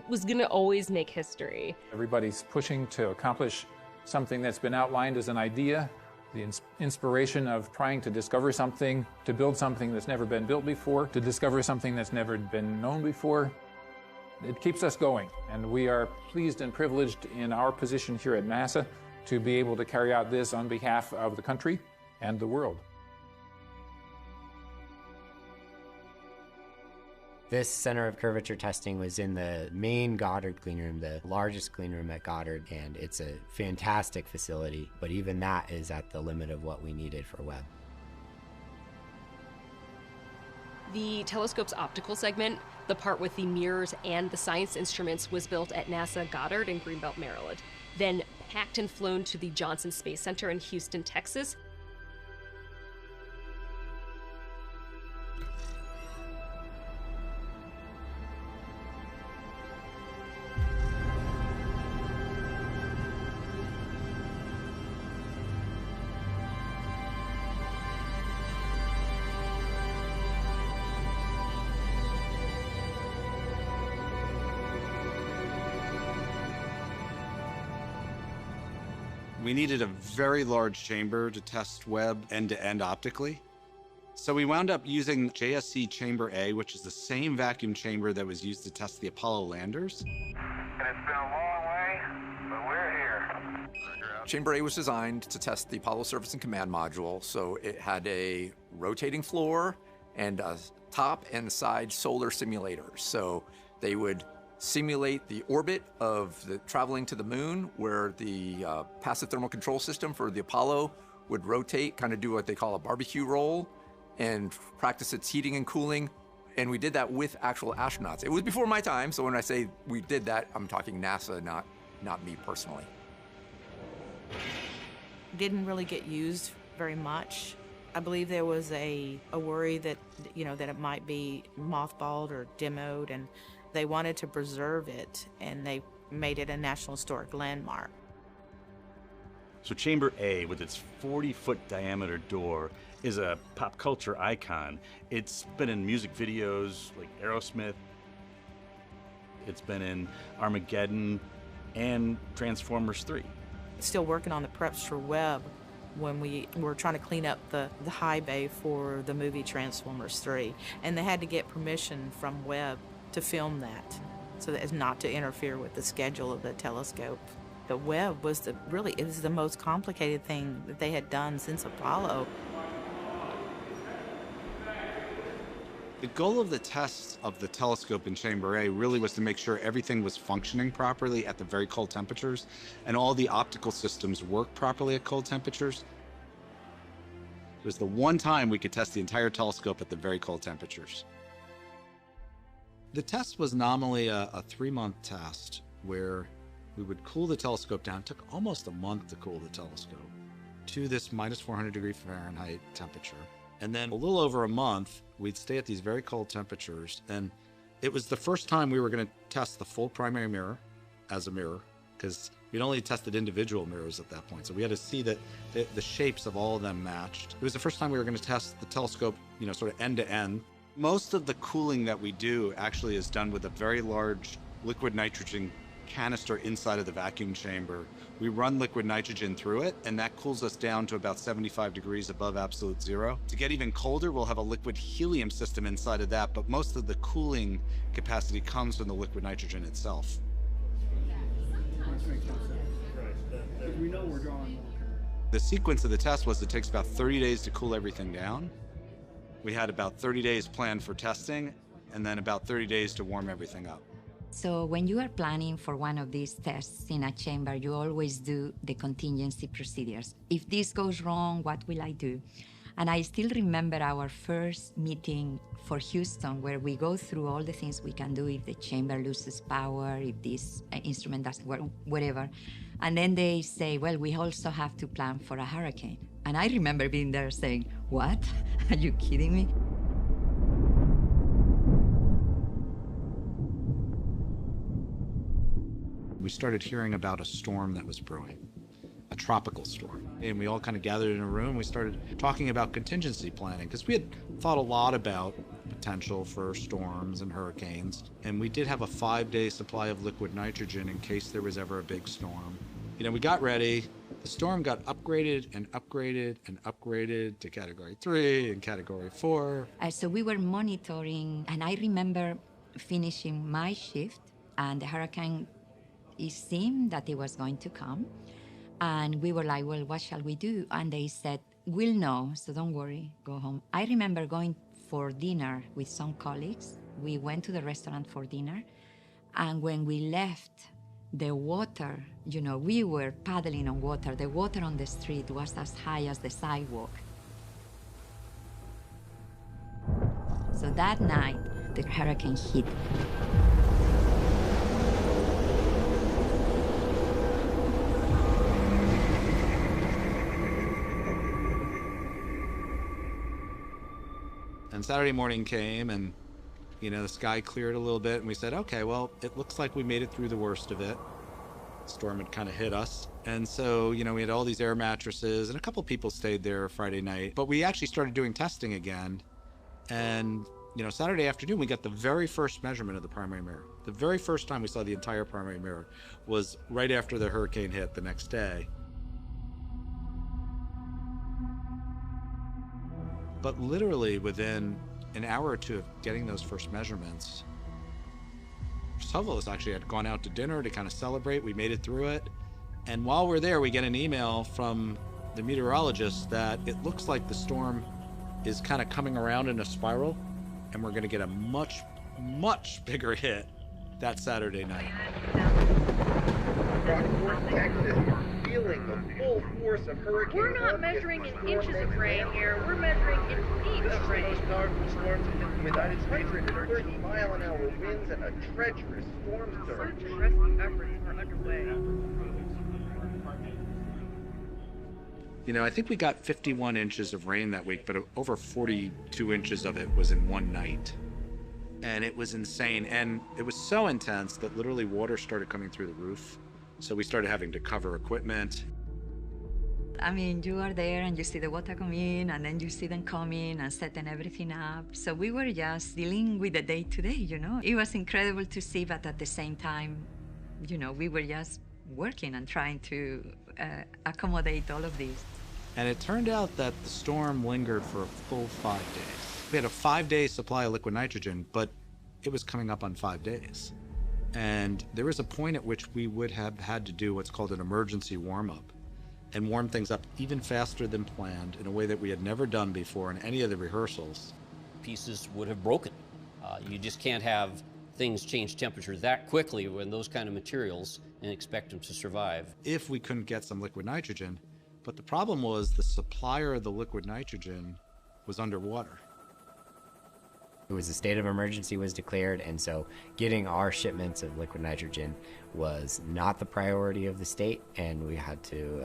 was going to always make history. Everybody's pushing to accomplish something that's been outlined as an idea. The inspiration of trying to discover something, to build something that's never been built before, to discover something that's never been known before. It keeps us going, and we are pleased and privileged in our position here at NASA to be able to carry out this on behalf of the country and the world. This center of curvature testing was in the main Goddard clean room, the largest clean room at Goddard, and it's a fantastic facility, but even that is at the limit of what we needed for Webb. The telescope's optical segment, the part with the mirrors and the science instruments, was built at NASA Goddard in Greenbelt, Maryland, then packed and flown to the Johnson Space Center in Houston, Texas. We needed a very large chamber to test Webb end-to-end optically. So we wound up using JSC Chamber A, which is the same vacuum chamber that was used to test the Apollo landers. And it's been a long way, but we're here. Chamber A was designed to test the Apollo Service and Command Module, so it had a rotating floor and a top and side solar simulators. So they would simulate the orbit of the traveling to the moon, where the passive thermal control system for the Apollo would rotate, kind of do what they call a barbecue roll, and practice its heating and cooling. And we did that with actual astronauts. It was before my time, so when I say we did that, I'm talking NASA, not me personally. Didn't really get used very much. I believe there was a worry that, that it might be mothballed or demoed, and they wanted to preserve it, and they made it a National Historic Landmark. So Chamber A, with its 40-foot diameter door, is a pop culture icon. It's been in music videos like Aerosmith. It's been in Armageddon and Transformers 3. Still working on the preps for Webb when we were trying to clean up the high bay for the movie Transformers 3. And they had to get permission from Webb to film that, so that as not to interfere with the schedule of the telescope. The Webb was it was the most complicated thing that they had done since Apollo. The goal of the tests of the telescope in Chamber A really was to make sure everything was functioning properly at the very cold temperatures, and all the optical systems worked properly at cold temperatures. It was the one time we could test the entire telescope at the very cold temperatures. The test was nominally a 3-month test where we would cool the telescope down. It took almost a month to cool the telescope to this minus 400 degree Fahrenheit temperature. And then a little over a month, we'd stay at these very cold temperatures. And it was the first time we were going to test the full primary mirror as a mirror, because we'd only tested individual mirrors at that point. So we had to see that the shapes of all of them matched. It was the first time we were going to test the telescope, sort of end to end. Most of the cooling that we do actually is done with a very large liquid nitrogen canister inside of the vacuum chamber. We run liquid nitrogen through it, and that cools us down to about 75 degrees above absolute zero. To get even colder, we'll have a liquid helium system inside of that, but most of the cooling capacity comes from the liquid nitrogen itself. The sequence of the test was it takes about 30 days to cool everything down. We had about 30 days planned for testing, and then about 30 days to warm everything up. So when you are planning for one of these tests in a chamber, you always do the contingency procedures. If this goes wrong, what will I do? And I still remember our first meeting for Houston, where we go through all the things we can do if the chamber loses power, if this instrument doesn't work, whatever. And then they say, well, we also have to plan for a hurricane. And I remember being there saying, what? Are you kidding me? We started hearing about a storm that was brewing, a tropical storm. And we all kind of gathered in a room. We started talking about contingency planning because we had thought a lot about potential for storms and hurricanes. And we did have a 5-day supply of liquid nitrogen in case there was ever a big storm. You know, we got ready. The storm got upgraded and upgraded and upgraded to Category 3 and Category 4. So we were monitoring, and I remember finishing my shift, and the hurricane, it seemed that it was going to come. And we were like, well, what shall we do? And they said, we'll know, so don't worry, go home. I remember going for dinner with some colleagues. We went to the restaurant for dinner. And when we left, the water, you know, we were paddling on water. The water on the street was as high as the sidewalk. So that night, the hurricane hit. And Saturday morning came, and you know, the sky cleared a little bit, and we said, okay, well, it looks like we made it through the worst of it. The storm had kind of hit us. And so, you know, we had all these air mattresses, and a couple people stayed there Friday night. But we actually started doing testing again. And, you know, Saturday afternoon, we got the very first measurement of the primary mirror. The very first time we saw the entire primary mirror was right after the hurricane hit the next day. But literally within an hour or two of getting those first measurements, several of us actually had gone out to dinner to kind of celebrate. We made it through it. And while we're there, we get an email from the meteorologist that it looks like the storm is kind of coming around in a spiral, and we're going to get a much, much bigger hit that Saturday night. Rockport, Texas, feeling the full force of Hurricane We're not measuring in inches of rain here, we're measuring in feet of rain. This is the most powerful storm to hit the United States. 130-mile-an-hour winds and a treacherous storm surge. Search and rescue efforts are underway. You know, I think we got 51 inches of rain that week, but over 42 inches of it was in one night. And it was insane. And it was so intense that literally water started coming through the roof. So we started having to cover equipment. I mean, you are there and you see the water come in, and then you see them coming and setting everything up. So we were just dealing with the day-to-day, you know. It was incredible to see, but at the same time, you know, we were just working and trying to accommodate all of this. And it turned out that the storm lingered for a full 5 days. We had a 5-day supply of liquid nitrogen, but it was coming up on 5 days. And there was a point at which we would have had to do what's called an emergency warm-up and warm things up even faster than planned in a way that we had never done before in any of the rehearsals. Pieces would have broken. You just can't have things change temperature that quickly when those kind of materials and expect them to survive. If we couldn't get some liquid nitrogen, but the problem was the supplier of the liquid nitrogen was underwater. It was a state of emergency was declared, and so getting our shipments of liquid nitrogen was not the priority of the state, and we had to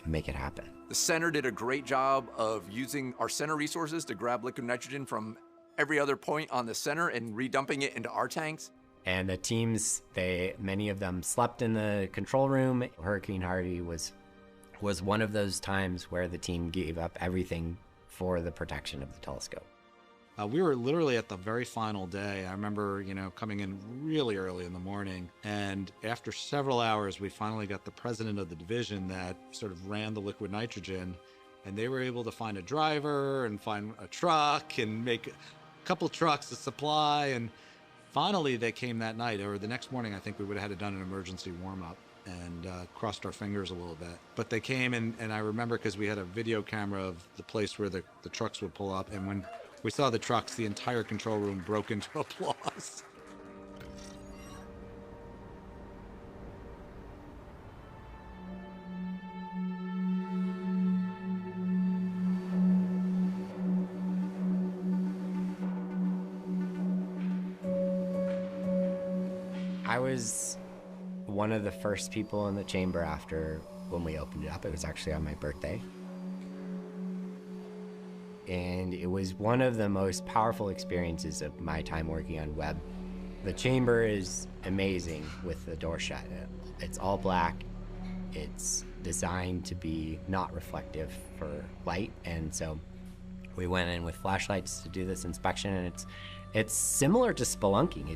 make it happen. The center did a great job of using our center resources to grab liquid nitrogen from every other point on the center and redumping it into our tanks. And the teams, many of them slept in the control room. Hurricane Harvey was one of those times where the team gave up everything for the protection of the telescope. We were literally at the very final day. I remember, you know, coming in really early in the morning, and after several hours, we finally got the president of the division that sort of ran the liquid nitrogen, and they were able to find a driver and find a truck and make a couple trucks of supply, and finally they came that night, or the next morning. I think we would have had done an emergency warm-up and crossed our fingers a little bit. But they came, and I remember because we had a video camera of the place where the trucks would pull up, and when We saw the trucks, the entire control room broke into applause. I was one of the first people in the chamber after when we opened it up. It was actually on my birthday. And it was one of the most powerful experiences of my time working on Webb. The chamber is amazing with the door shut. It's all black. It's designed to be not reflective for light. And so we went in with flashlights to do this inspection, and it's similar to spelunking.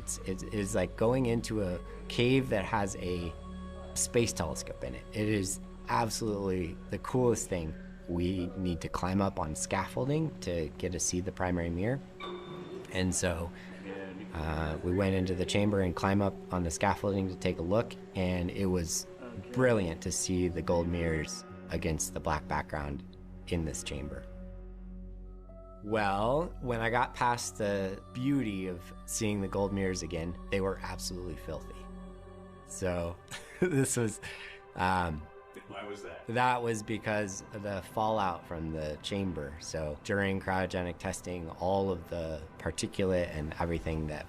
It's like going into a cave that has a space telescope in it. It is absolutely the coolest thing. We need to climb up on scaffolding to get to see the primary mirror. And so we went into the chamber and climbed up on the scaffolding to take a look, and it was brilliant to see the gold mirrors against the black background in this chamber. Well, when I got past the beauty of seeing the gold mirrors again, they were absolutely filthy. So this was... Why was that? That was because of the fallout from the chamber. So during cryogenic testing, all of the particulate and everything that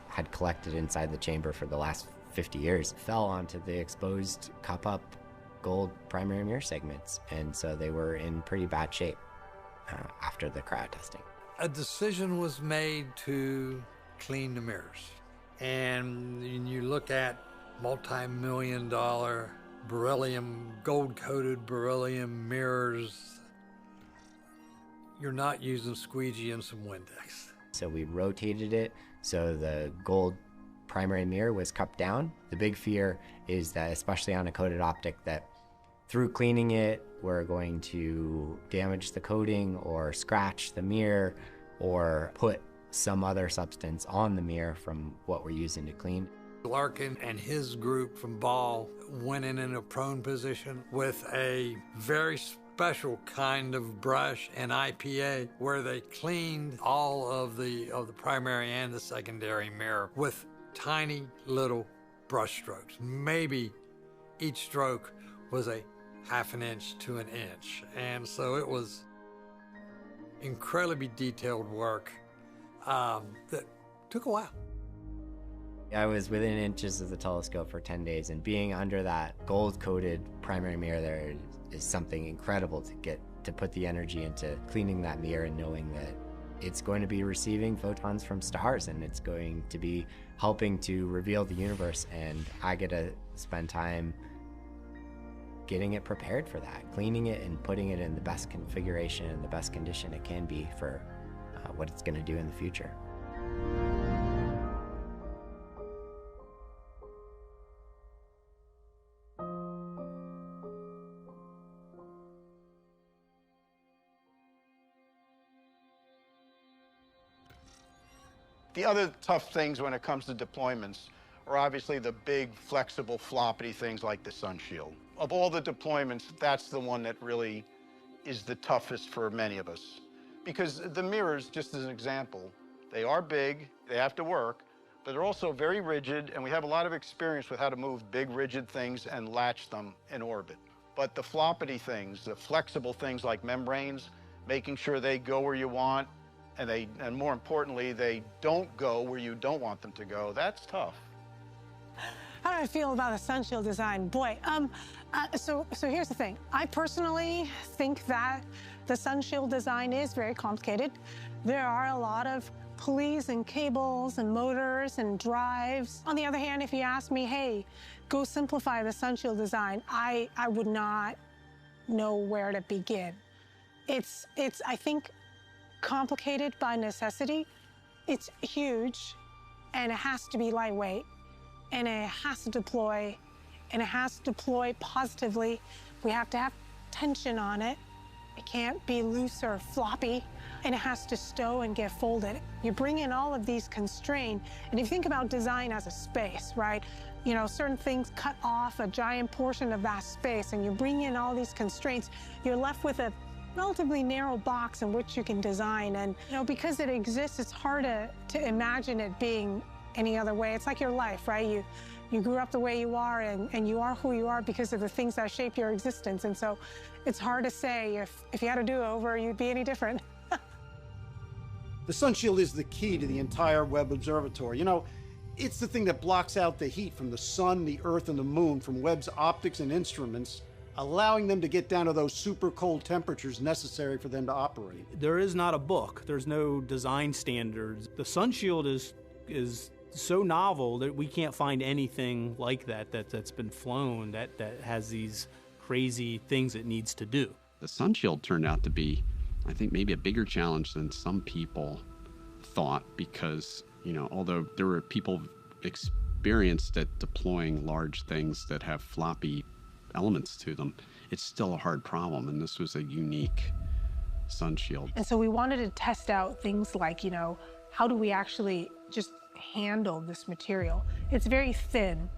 had collected inside the chamber for the last 50 years fell onto the exposed cup-up gold primary mirror segments. And so they were in pretty bad shape after the cryo testing. A decision was made to clean the mirrors. And you look at multi-million-dollar beryllium, gold-coated beryllium mirrors, you're not using squeegee and some Windex. So we rotated it so the gold primary mirror was cupped down. The big fear is that, especially on a coated optic, that through cleaning it, we're going to damage the coating or scratch the mirror or put some other substance on the mirror from what we're using to clean. Larkin and his group from Ball went in a prone position with a very special kind of brush and IPA where they cleaned all of the primary and the secondary mirror with tiny little brush strokes. Maybe each stroke was a half an inch to an inch. And so it was incredibly detailed work that took a while. I was within inches of the telescope for 10 days, and being under that gold-coated primary mirror there is something incredible to put the energy into cleaning that mirror and knowing that it's going to be receiving photons from stars and it's going to be helping to reveal the universe, and I get to spend time getting it prepared for that, cleaning it and putting it in the best configuration and the best condition it can be for what it's going to do in the future. The other tough things when it comes to deployments are obviously the big, flexible, floppy things like the sun shield. Of all the deployments, that's the one that really is the toughest for many of us. Because the mirrors, just as an example, they are big, they have to work, but they're also very rigid, and we have a lot of experience with how to move big, rigid things and latch them in orbit. But the floppity things, the flexible things like membranes, making sure they go where you want, and more importantly, they don't go where you don't want them to go, that's tough. How do I feel about the sunshield design? Boy, so here's the thing. I personally think that the sunshield design is very complicated. There are a lot of pulleys and cables and motors and drives. On the other hand, if you ask me, hey, go simplify the sunshield design, I would not know where to begin. It's I think, complicated by necessity. It's huge, and it has to be lightweight, and it has to deploy, and it has to deploy positively. We have to have tension on it. It can't be loose or floppy, and it has to stow and get folded. You bring in all of these constraints, and if you think about design as a space, right? You know, certain things cut off a giant portion of that space, and you bring in all these constraints, you're left with a relatively narrow box in which you can design. And, you know, because it exists, it's hard to imagine it being any other way. It's like your life, right? You grew up the way you are, and you are who you are because of the things that shape your existence. And so it's hard to say if you had a do-over, you'd be any different. The sun shield is the key to the entire Webb Observatory. You know, it's the thing that blocks out the heat from the sun, the earth, and the moon from Webb's optics and instruments, allowing them to get down to those super cold temperatures necessary for them to operate. There is not a book. There's no design standards. The sun shield is so novel that we can't find anything like that's been flown that has these crazy things it needs to do. The sun shield turned out to be, I think, maybe a bigger challenge than some people thought, because, you know, although there were people experienced at deploying large things that have floppy elements to them, it's still a hard problem, and this was a unique sun shield. And so we wanted to test out things like, you know, how do we actually just handle this material? It's very thin.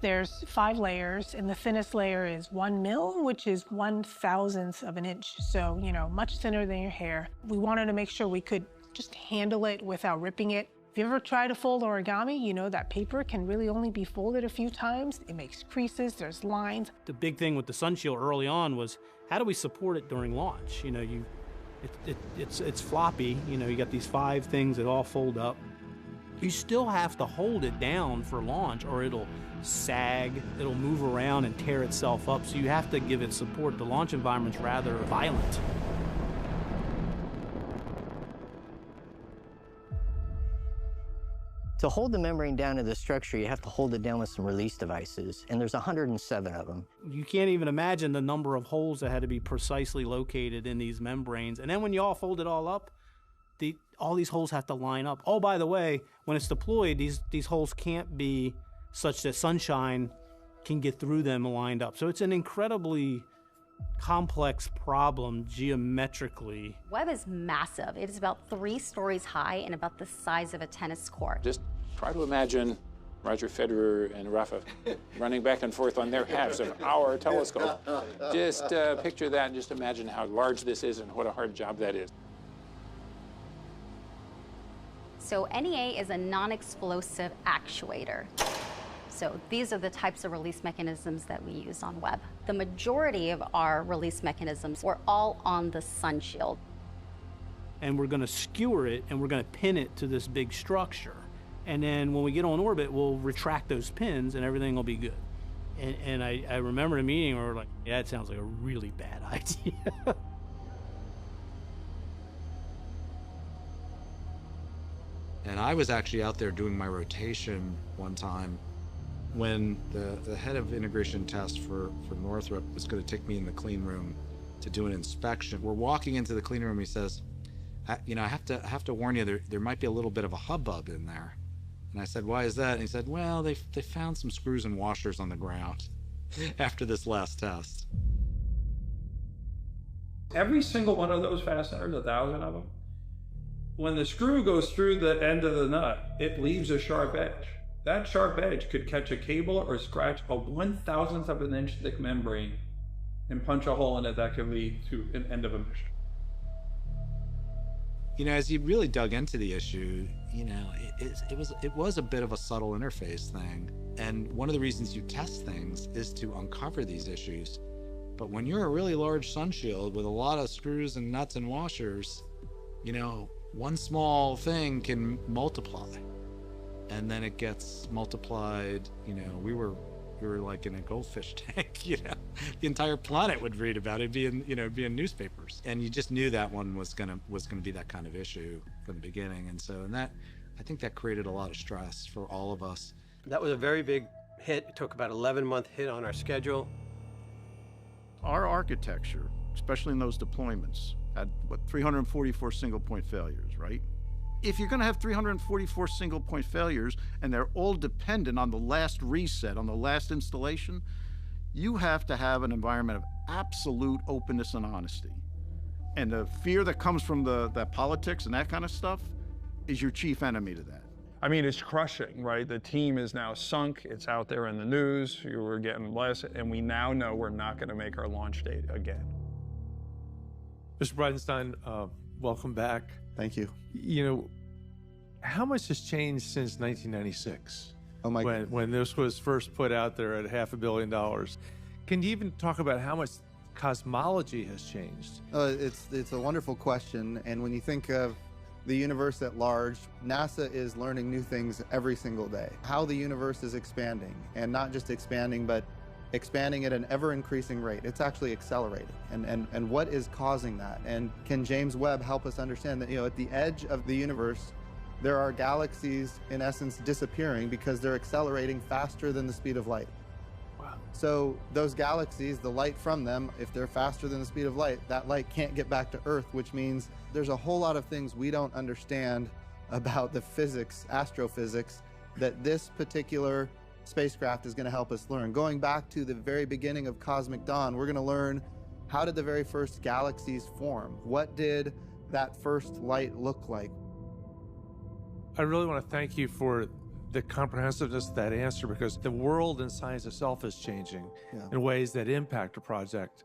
There's 5 layers, and the thinnest layer is 1 mil, which is 1/1000th of an inch. So, you know, much thinner than your hair. We wanted to make sure we could just handle it without ripping it. If you ever try to fold origami, you know that paper can really only be folded a few times. It makes creases, there's lines. The big thing with the sun shield early on was, how do we support it during launch? You know, it's floppy. You know, you got these 5 things that all fold up. You still have to hold it down for launch, or it'll sag, it'll move around and tear itself up. So you have to give it support. The launch environment's rather violent. To hold the membrane down to the structure, you have to hold it down with some release devices, and there's 107 of them. You can't even imagine the number of holes that had to be precisely located in these membranes. And then when you all fold it all up, all these holes have to line up. Oh, by the way, when it's deployed, these holes can't be such that sunshine can get through them lined up. So it's an incredibly complex problem geometrically. Webb is massive. It is about 3 stories high and about the size of a tennis court. Just try to imagine Roger Federer and Rafa running back and forth on their halves of our telescope. Just picture that and just imagine how large this is and what a hard job that is. So NEA is a non-explosive actuator. So these are the types of release mechanisms that we use on Webb. The majority of our release mechanisms were all on the sun shield. And we're going to skewer it, and we're going to pin it to this big structure. And then when we get on orbit, we'll retract those pins, and everything will be good. And I remember a meeting where we're like, yeah, it sounds like a really bad idea. And I was actually out there doing my rotation one time when the head of integration test for Northrop was going to take me in the clean room to do an inspection. We're walking into the clean room. He says, you know, I have to warn you, there might be a little bit of a hubbub in there. And I said, why is that? And he said, well, they found some screws and washers on the ground after this last test. Every single one of those fasteners, 1,000 of them, when the screw goes through the end of the nut, it leaves a sharp edge. That sharp edge could catch a cable or scratch a 1/1000th of an inch thick membrane and punch a hole in it that could lead to an end of a mission. You know, as you really dug into the issue, you know, it was a bit of a subtle interface thing. And one of the reasons you test things is to uncover these issues. But when you're a really large sun shield with a lot of screws and nuts and washers, you know, one small thing can multiply, and then it gets multiplied. You know, we were like in a goldfish tank. You know, the entire planet would read about it, be in newspapers. And you just knew that one was gonna be that kind of issue from the beginning. And so, I think that created a lot of stress for all of us. That was a very big hit. It took about 11-month hit on our schedule. Our architecture, especially in those deployments, had, 344 single-point failures, right? If you're going to have 344 single-point failures, and they're all dependent on the last reset, on the last installation, you have to have an environment of absolute openness and honesty. And the fear that comes from that politics and that kind of stuff is your chief enemy to that. I mean, it's crushing, right? The team is now sunk. It's out there in the news. We're getting less, and we now know we're not going to make our launch date again. Mr. Bridenstine, welcome back. Thank you. You know, how much has changed since 1996? Oh my when this was first put out there at $500 million. Can you even talk about how much cosmology has changed? It's a wonderful question, and when you think of the universe at large, NASA is learning new things every single day. How the universe is expanding, and not just expanding, but expanding at an ever-increasing rate. It's actually accelerating, and what is causing that? And can James Webb help us understand that, you know, at the edge of the universe, there are galaxies, in essence, disappearing because they're accelerating faster than the speed of light. Wow. So those galaxies, the light from them, if they're faster than the speed of light, that light can't get back to Earth, which means there's a whole lot of things we don't understand about the physics, astrophysics, that this particular spacecraft is going to help us learn. Going back to the very beginning of Cosmic Dawn, we're going to learn, how did the very first galaxies form? What did that first light look like? I really want to thank you for the comprehensiveness of that answer, because the world and science itself is changing in ways that impact a project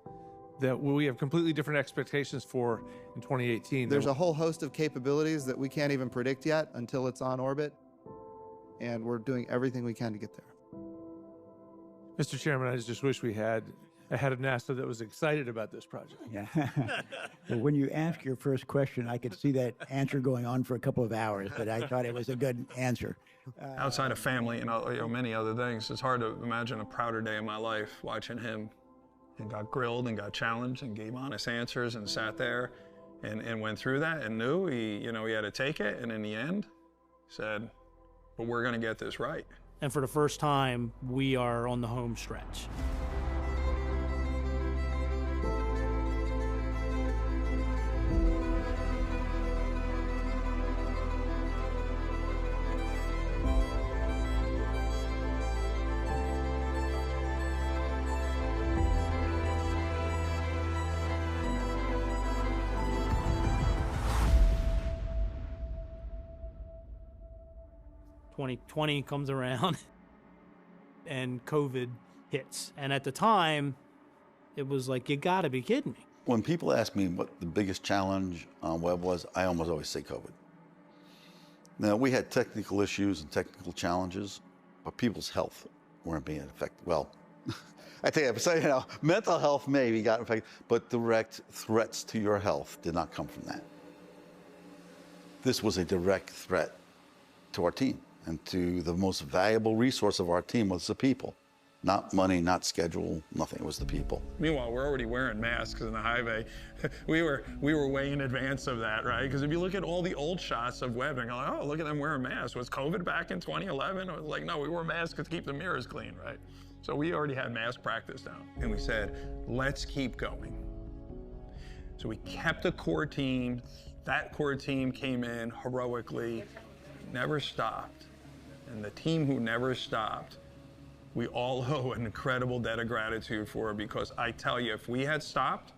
that we have completely different expectations for in 2018. There's a whole host of capabilities that we can't even predict yet until it's on orbit, and we're doing everything we can to get there. Mr. Chairman, I just wish we had a head of NASA that was excited about this project. Yeah. Well, when you asked your first question, I could see that answer going on for a couple of hours, but I thought it was a good answer. Outside of family and many other things, it's hard to imagine a prouder day in my life watching him, and got grilled and got challenged and gave honest answers and sat there and went through that and knew he had to take it, and in the end said, but we're going to get this right. And for the first time, we are on the home stretch. '20 comes around and COVID hits. And at the time, it was like, you gotta be kidding me. When people ask me what the biggest challenge on Webb was, I almost always say COVID. Now, we had technical issues and technical challenges, but people's health weren't being affected. Well, I tell you, mental health maybe got affected, but direct threats to your health did not come from that. This was a direct threat to our team. And to the most valuable resource of our team was the people. Not money, not schedule, nothing. It was the people. Meanwhile, we're already wearing masks in the high bay. we were way in advance of that, right? Because if you look at all the old shots of Webb and go, oh, look at them wearing masks. Was COVID back in 2011? It was like, no, we wore masks to keep the mirrors clean, right? So we already had mask practice down. And we said, let's keep going. So we kept a core team. That core team came in heroically, never stopped. And the team who never stopped, we all owe an incredible debt of gratitude for, because I tell you, if we had stopped,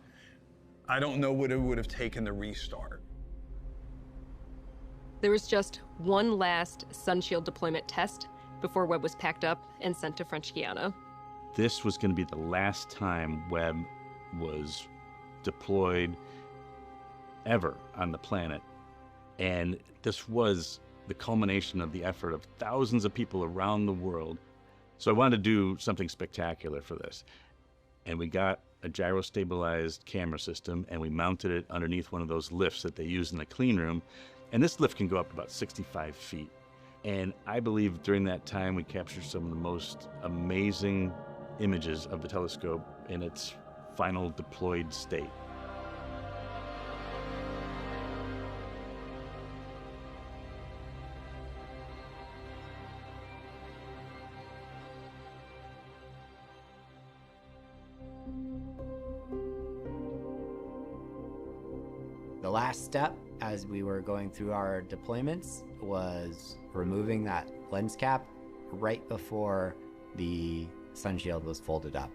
I don't know what it would have taken to restart. There was just one last Sunshield deployment test before Webb was packed up and sent to French Guiana. This was going to be the last time Webb was deployed ever on the planet. And this was the culmination of the effort of thousands of people around the world. So I wanted to do something spectacular for this. And we got a gyro-stabilized camera system, and we mounted it underneath one of those lifts that they use in the clean room. And this lift can go up about 65 feet. And I believe during that time, we captured some of the most amazing images of the telescope in its final deployed state. The last step as we were going through our deployments was removing that lens cap right before the sunshield was folded up.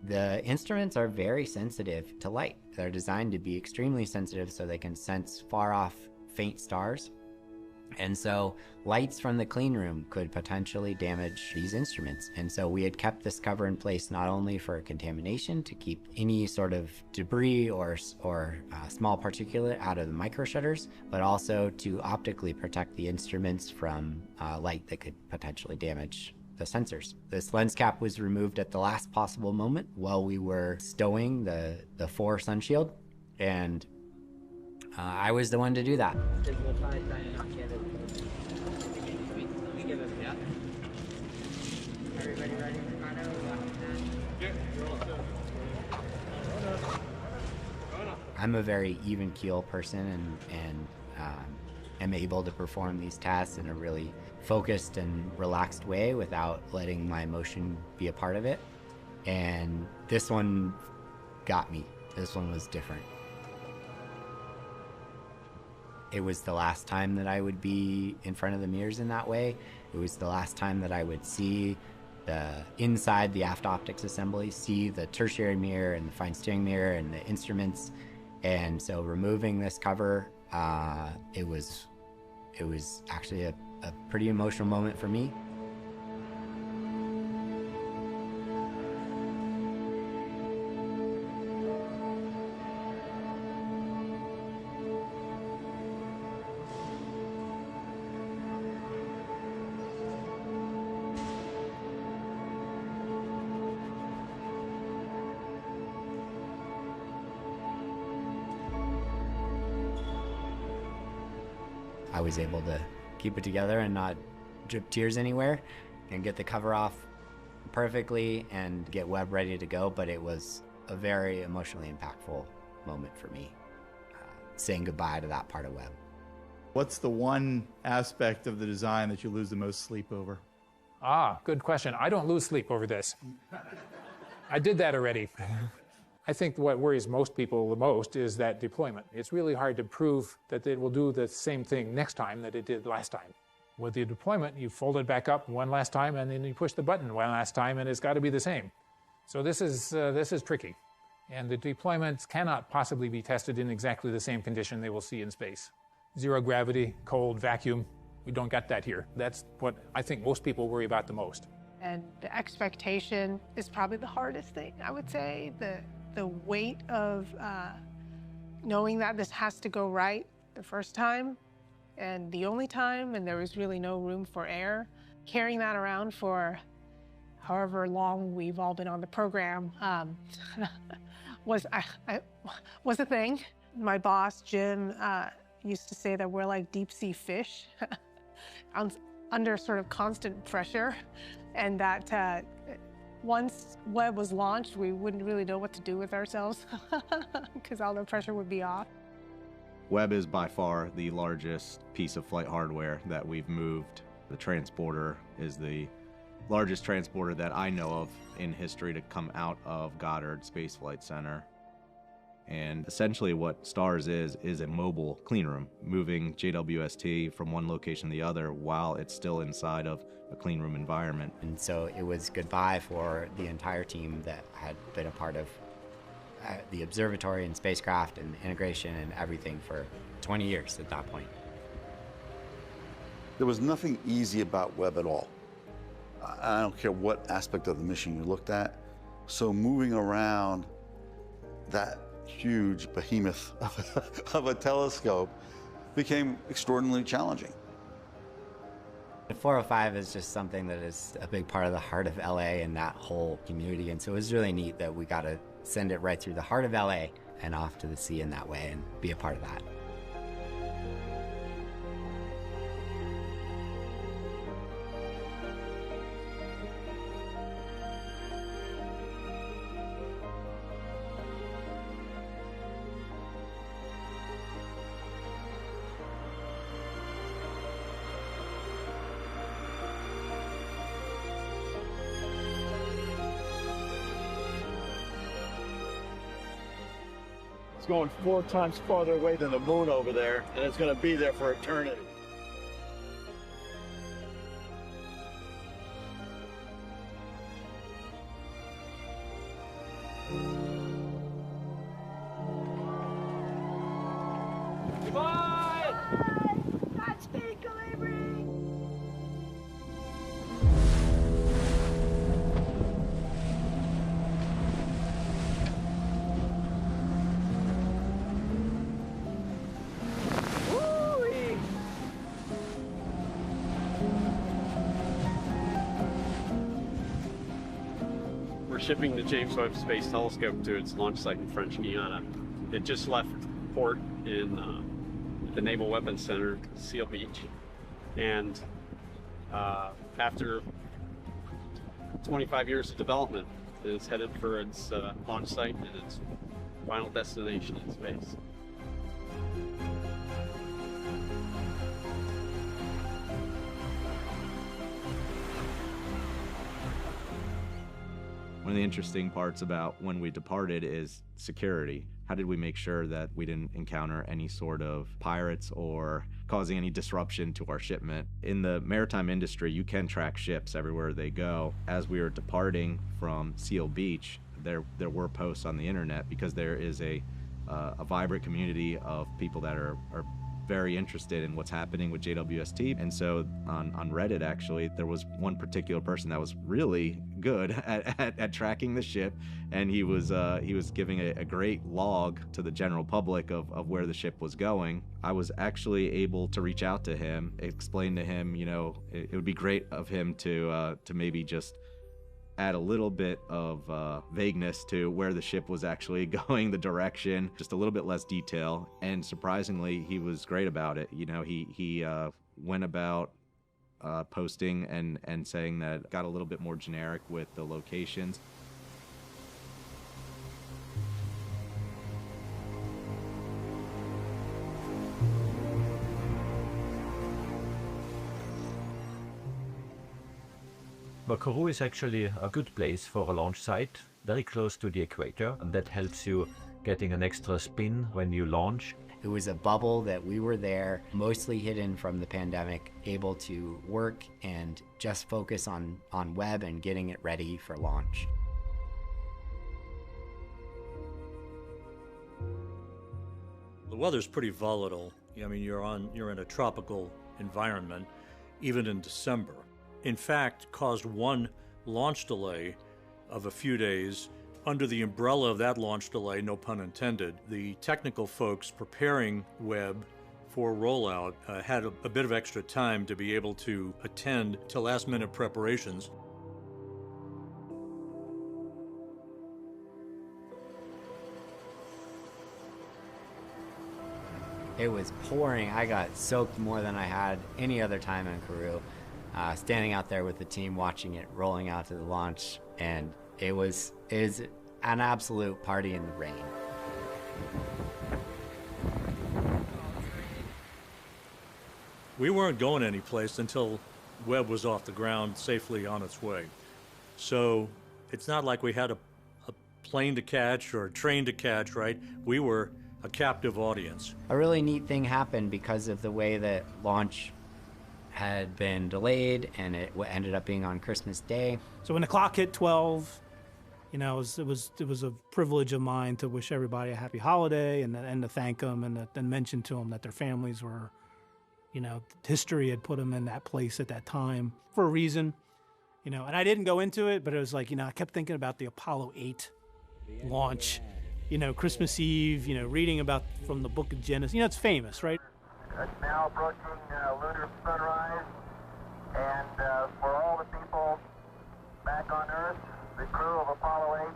The instruments are very sensitive to light. They're designed to be extremely sensitive so they can sense far off faint stars. And so lights from the clean room could potentially damage these instruments. And so we had kept this cover in place not only for contamination to keep any sort of debris or small particulate out of the micro shutters, but also to optically protect the instruments from light that could potentially damage the sensors. This lens cap was removed at the last possible moment while we were stowing the 4 sunshield, and I was the one to do that. I'm a very even keel person and am able to perform these tasks in a really focused and relaxed way without letting my emotion be a part of it. And this one got me. This one was different. It was the last time that I would be in front of the mirrors in that way. It was the last time that I would see inside the aft optics assembly, see the tertiary mirror and the fine steering mirror and the instruments. And so removing this cover, it was actually a pretty emotional moment for me. I was able to keep it together and not drip tears anywhere and get the cover off perfectly and get Webb ready to go, but it was a very emotionally impactful moment for me, saying goodbye to that part of Webb. What's the one aspect of the design that you lose the most sleep over? Good question. I don't lose sleep over this. I did that already. I think what worries most people the most is that deployment. It's really hard to prove that it will do the same thing next time that it did last time. With the deployment, you fold it back up one last time, and then you push the button one last time, and it's got to be the same. So this is tricky. And the deployments cannot possibly be tested in exactly the same condition they will see in space. Zero gravity, cold, vacuum, we don't got that here. That's what I think most people worry about the most. And the expectation is probably the hardest thing, I would say. The weight of knowing that this has to go right the first time and the only time, and there was really no room for error. Carrying that around for however long we've all been on the program was a thing. My boss, Jim, used to say that we're like deep sea fish under sort of constant pressure, and that once Webb was launched, we wouldn't really know what to do with ourselves because all the pressure would be off. Webb is by far the largest piece of flight hardware that we've moved. The transporter is the largest transporter that I know of in history to come out of Goddard Space Flight Center. And essentially what STARS is a mobile cleanroom, moving JWST from one location to the other while it's still inside of a cleanroom environment. And so it was goodbye for the entire team that had been a part of the observatory and spacecraft and integration and everything for 20 years at that point. There was nothing easy about Webb at all. I don't care what aspect of the mission you looked at. So moving around that huge behemoth of a telescope became extraordinarily challenging. The 405 is just something that is a big part of the heart of LA and that whole community, and so it was really neat that we got to send it right through the heart of LA and off to the sea in that way and be a part of that. It's going 4 times farther away than the moon over there, and it's going to be there for eternity. Goodbye! Godspeed, Gallipoli! shipping the James Webb Space Telescope to its launch site in French Guiana. It just left port in the Naval Weapons Center, Seal Beach, and after 25 years of development, it's headed for its launch site and its final destination in space. One of the interesting parts about when we departed is security. How did we make sure that we didn't encounter any sort of pirates or causing any disruption to our shipment? In the maritime industry, you can track ships everywhere they go. As we were departing from Seal Beach, there were posts on the internet because there is a vibrant community of people that are very interested in what's happening with JWST. And so on Reddit, actually, there was one particular person that was really good at tracking the ship, and he was giving a great log to the general public of where the ship was going. I was actually able to reach out to him, explain to him, you know, it would be great of him to maybe just add a little bit of vagueness to where the ship was actually going, the direction, just a little bit less detail. And surprisingly, he was great about it. You know, he went about posting and saying that, got a little bit more generic with the locations. Kourou is actually a good place for a launch site, very close to the equator, and that helps you getting an extra spin when you launch. It was a bubble that we were there, mostly hidden from the pandemic, able to work and just focus on Webb and getting it ready for launch. The weather's pretty volatile. I mean, you're in a tropical environment, even in December. In fact, caused one launch delay of a few days. Under the umbrella of that launch delay, no pun intended, the technical folks preparing Webb for rollout had a bit of extra time to be able to attend to last-minute preparations. It was pouring. I got soaked more than I had any other time in Kourou. Standing out there with the team, watching it rolling out to the launch, and it was an absolute party in the rain. We weren't going anyplace until Webb was off the ground safely on its way. So it's not like we had a plane to catch or a train to catch, right? We were a captive audience. A really neat thing happened because of the way that launch had been delayed, and it ended up being on Christmas Day. So when the clock hit 12, you know, it was a privilege of mine to wish everybody a happy holiday and to thank them and then mention to them that their families were, you know, history had put them in that place at that time for a reason, you know. And I didn't go into it, but it was like, you know, I kept thinking about the Apollo 8 launch, you know, Christmas Eve, you know, reading about from the Book of Genesis. You know, it's famous, right? It's now approaching lunar sunrise, and for all the people back on Earth, the crew of Apollo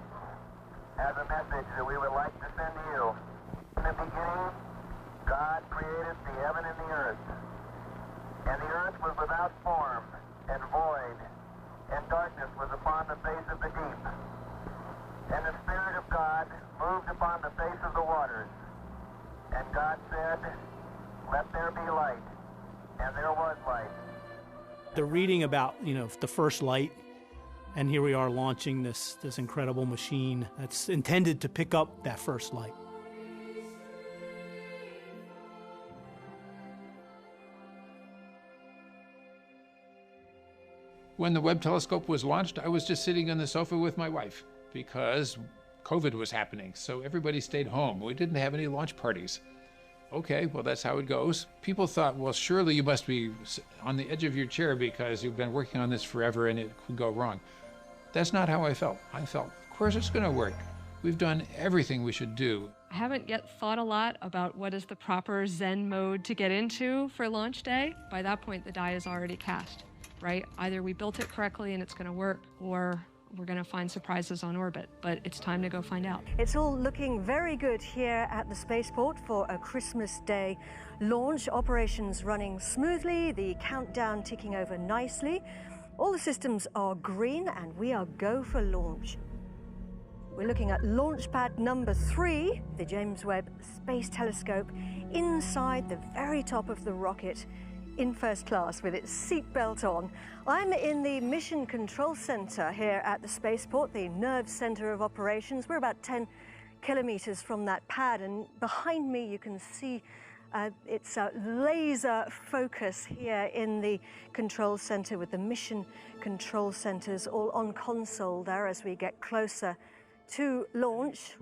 8 has a message that we would like to send to you. In the beginning, God created the heaven and the earth, and the earth was without form and void, and darkness was upon the face of the deep. And the Spirit of God moved upon the face of the waters, and God said, "Let there be light," and there was light. They're reading about, you know, the first light, and here we are launching this incredible machine that's intended to pick up that first light. When the Webb telescope was launched, I was just sitting on the sofa with my wife because COVID was happening, so everybody stayed home. We didn't have any launch parties. Okay, well, that's how it goes. People thought, well, surely you must be on the edge of your chair because you've been working on this forever and it could go wrong. That's not how I felt. I felt, of course it's going to work. We've done everything we should do. I haven't yet thought a lot about what is the proper Zen mode to get into for launch day. By that point, the die is already cast, right? Either we built it correctly and it's going to work, or we're going to find surprises on orbit, but it's time to go find out. It's all looking very good here at the spaceport for a Christmas Day launch. Operations running smoothly, the countdown ticking over nicely. All the systems are green and we are go for launch. We're looking at launch pad number 3, the James Webb Space Telescope, inside the very top of the rocket in first class with its seatbelt on. I'm in the Mission Control Center here at the spaceport, the nerve center of operations. We're about 10 kilometers from that pad, and behind me you can see it's a laser focus here in the control center with the mission control centers all on console there as we get closer to launch.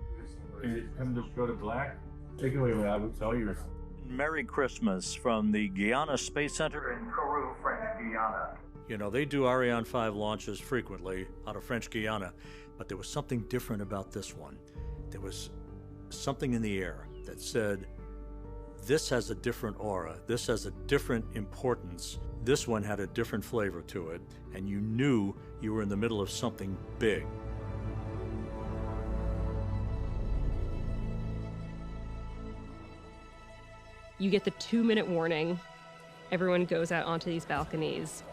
Come to go to black. Take away what I would tell you. Merry Christmas from the Guyana Space Center in Kourou, French Guiana. You know, they do Ariane 5 launches frequently out of French Guiana, but there was something different about this one. There was something in the air that said, this has a different aura, this has a different importance, this one had a different flavor to it, and you knew you were in the middle of something big. You get the 2-minute warning. Everyone goes out onto these balconies.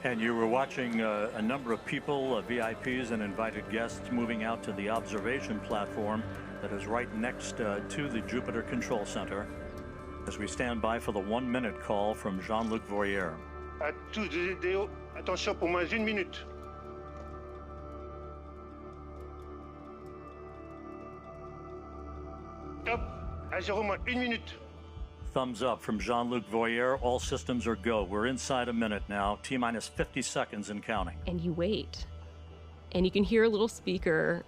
And you were watching a number of people, VIPs and invited guests, moving out to the observation platform that is right next to the Jupiter Control Center as we stand by for the 1-minute call from Jean-Luc Voyer. À tous les vidéos, attention pour moins 1 minute. Top, à 0 moins 1 minute. Thumbs up from Jean-Luc Voyer. All systems are go. We're inside a minute now, T-minus 50 seconds and counting. And you wait. And you can hear a little speaker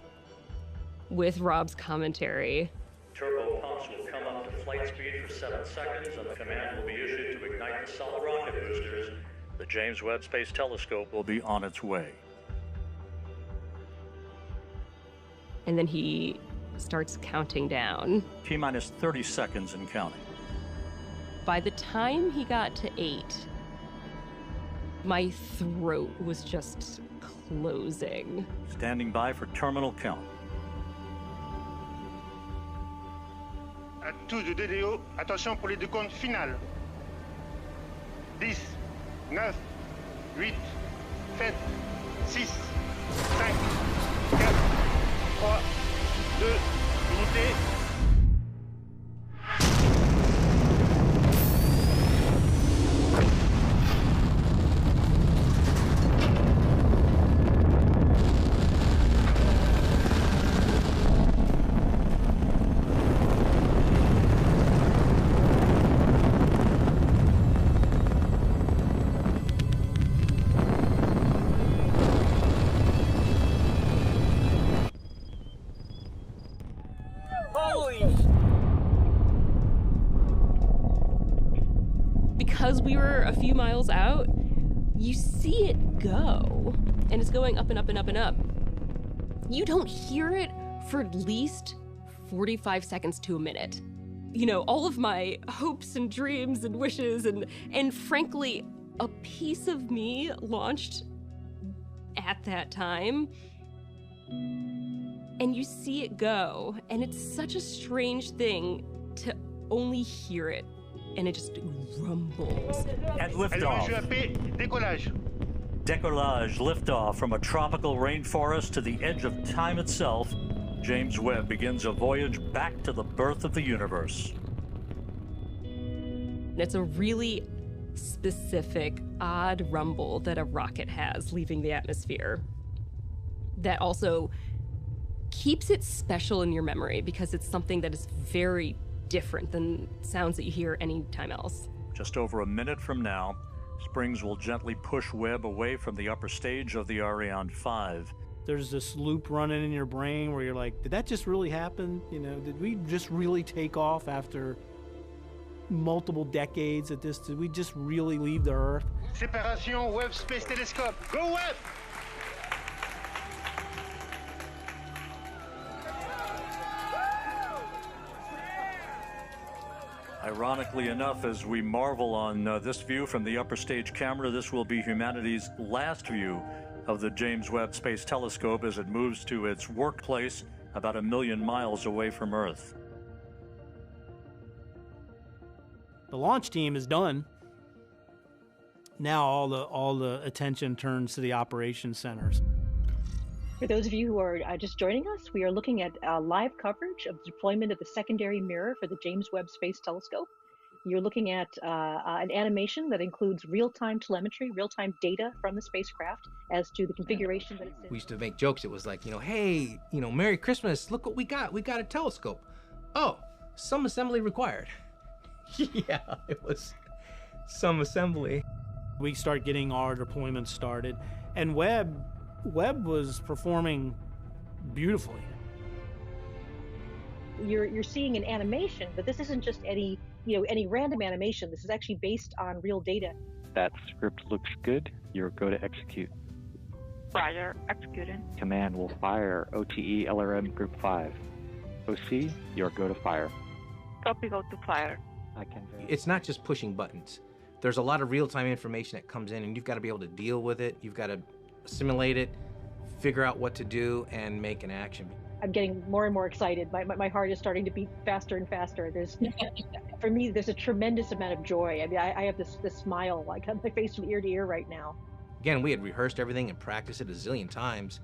with Rob's commentary. Turbo pumps will come up to flight speed for 7 seconds, and the command will be issued to ignite the solid rocket boosters. The James Webb Space Telescope will be on its way. And then he starts counting down. T-minus 30 seconds and counting. By the time he got to 8, my throat was just closing. Standing by for terminal count. À tous de DDO, attention pour les décomptes finales. 10, 9, 8, 7, 6, 5, 4, 3, 2, unité. Because we were a few miles out, you see it go, and it's going up and up and up and up. You don't hear it for at least 45 seconds to a minute. You know, all of my hopes and dreams and wishes and frankly, a piece of me launched at that time. And you see it go, and it's such a strange thing to only hear it, and it just rumbles. At liftoff. Décollage. Décollage, liftoff from a tropical rainforest to the edge of time itself. James Webb begins a voyage back to the birth of the universe. And it's a really specific, odd rumble that a rocket has leaving the atmosphere that also keeps it special in your memory because it's something that is very different than sounds that you hear anytime else. Just over a minute from now, Springs will gently push Webb away from the upper stage of the Ariane 5. There's this loop running in your brain where you're like, did that just really happen? You know, did we just really take off after multiple decades at this? Did we just really leave the Earth? Séparation Webb Space Telescope. Go Webb! Ironically enough, as we marvel on this view from the upper stage camera, this will be humanity's last view of the James Webb Space Telescope as it moves to its workplace about 1 million miles away from Earth. The launch team is done. Now all the attention turns to the operations centers. For those of you who are just joining us, we are looking at live coverage of the deployment of the secondary mirror for the James Webb Space Telescope. You're looking at an animation that includes real-time telemetry, real-time data from the spacecraft as to the configuration that it's in. We used to make jokes. It was like, hey, Merry Christmas. Look what we got. We got a telescope. Oh, some assembly required. Yeah, it was some assembly. We start getting our deployments started, and Webb was performing beautifully. You're seeing an animation, but this isn't just any random animation. This is actually based on real data. That script looks good. You're go to execute. Roger, executed. Command will fire OTE LRM Group 5. OC, you're go to fire. Copy, go to fire. It's not just pushing buttons. There's a lot of real-time information that comes in, and you've got to be able to deal with it. You've got to assimilate it, figure out what to do, and make an action. I'm getting more and more excited. My heart is starting to beat faster and faster. For me, there's a tremendous amount of joy. I mean, I have this smile like on my face from ear to ear right now. Again, we had rehearsed everything and practiced it a zillion times,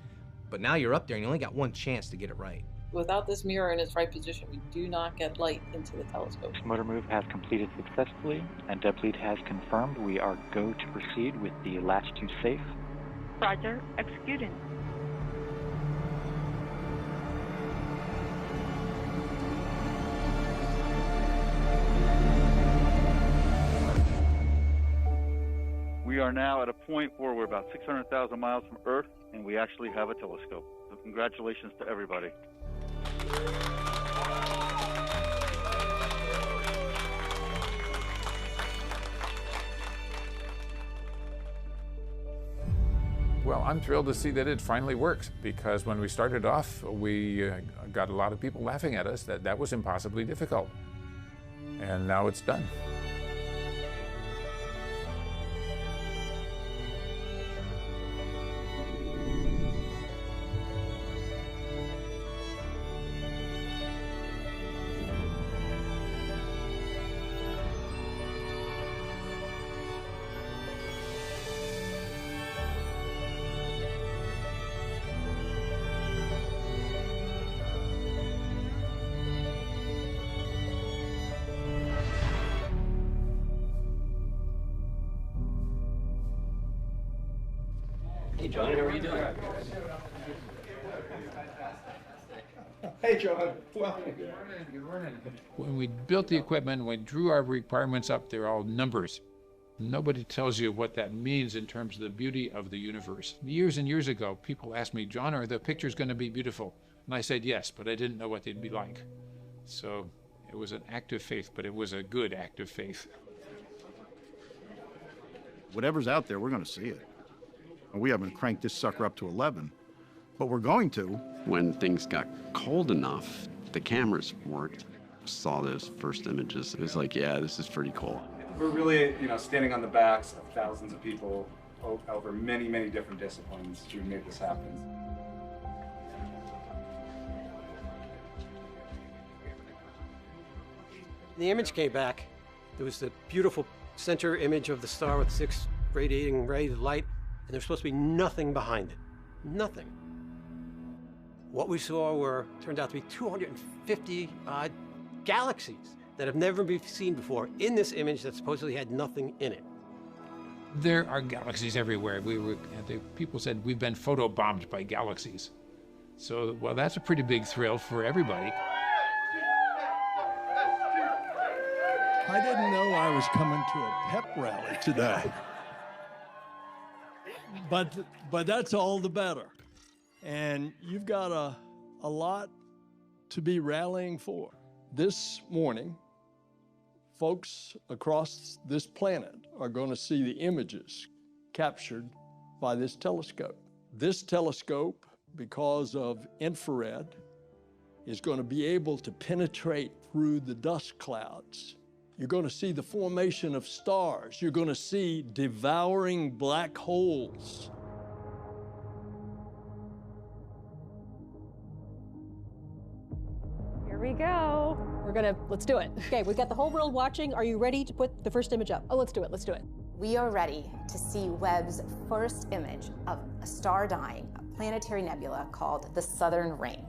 but now you're up there and you only got one chance to get it right. Without this mirror in its right position, we do not get light into the telescope. Motor move has completed successfully, and Deplead has confirmed we are go to proceed with the latch to safe. Roger, executing. We are now at a point where we're about 600,000 miles from Earth, and we actually have a telescope. So congratulations to everybody. Well, I'm thrilled to see that it finally works, because when we started off, we got a lot of people laughing at us that was impossibly difficult. And now it's done. Hey, John, how are you doing? Hey, John. Well, When we built the equipment, we drew our requirements up, they're all numbers. Nobody tells you what that means in terms of the beauty of the universe. Years and years ago, people asked me, John, are the pictures going to be beautiful? And I said yes, but I didn't know what they'd be like. So it was an act of faith, but it was a good act of faith. Whatever's out there, we're going to see it. And we haven't cranked this sucker up to 11, but we're going to. When things got cold enough, the cameras worked. Saw those first images. It was like, yeah, this is pretty cool. We're really, standing on the backs of thousands of people over many, many different disciplines to make this happen. The image came back. There was the beautiful center image of the star with 6 radiating rays of light, and there's supposed to be nothing behind it. Nothing. What we saw turned out to be 250 galaxies that have never been seen before in this image that supposedly had nothing in it. There are galaxies everywhere. People said we've been photobombed by galaxies. So, well, that's a pretty big thrill for everybody. I didn't know I was coming to a pep rally today. But that's all the better. And you've got a lot to be rallying for. This morning, folks across this planet are going to see the images captured by this telescope. This telescope, because of infrared, is going to be able to penetrate through the dust clouds. You're going to see the formation of stars. You're going to see devouring black holes. we go. Let's do it. Okay, we've got the whole world watching. Are you ready to put the first image up? Oh, let's do it. We are ready to see Webb's first image of a star dying, a planetary nebula called the Southern Ring.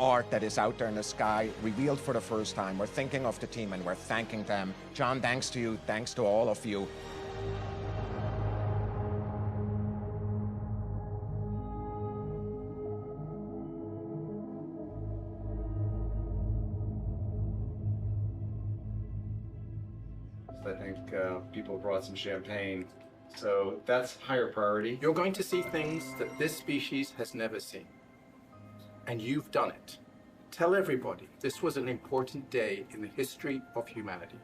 Art that is out there in the sky, revealed for the first time. We're thinking of the team and we're thanking them. John, thanks to you, thanks to all of you. I think people brought some champagne, so that's higher priority. You're going to see things that this species has never seen. And you've done it. Tell everybody this was an important day in the history of humanity.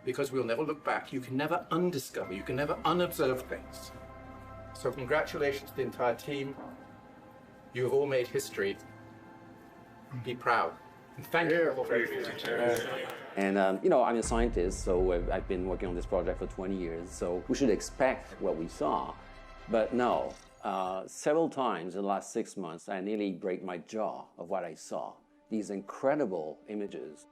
Because we'll never look back. You can never undiscover, you can never unobserve things. So congratulations to the entire team. You have all made history. Be proud. And thank you all for your future. And, I'm a scientist, so I've been working on this project for 20 years, so we should expect what we saw. But no. Several times in the last 6 months, I nearly break my jaw of what I saw. These incredible images.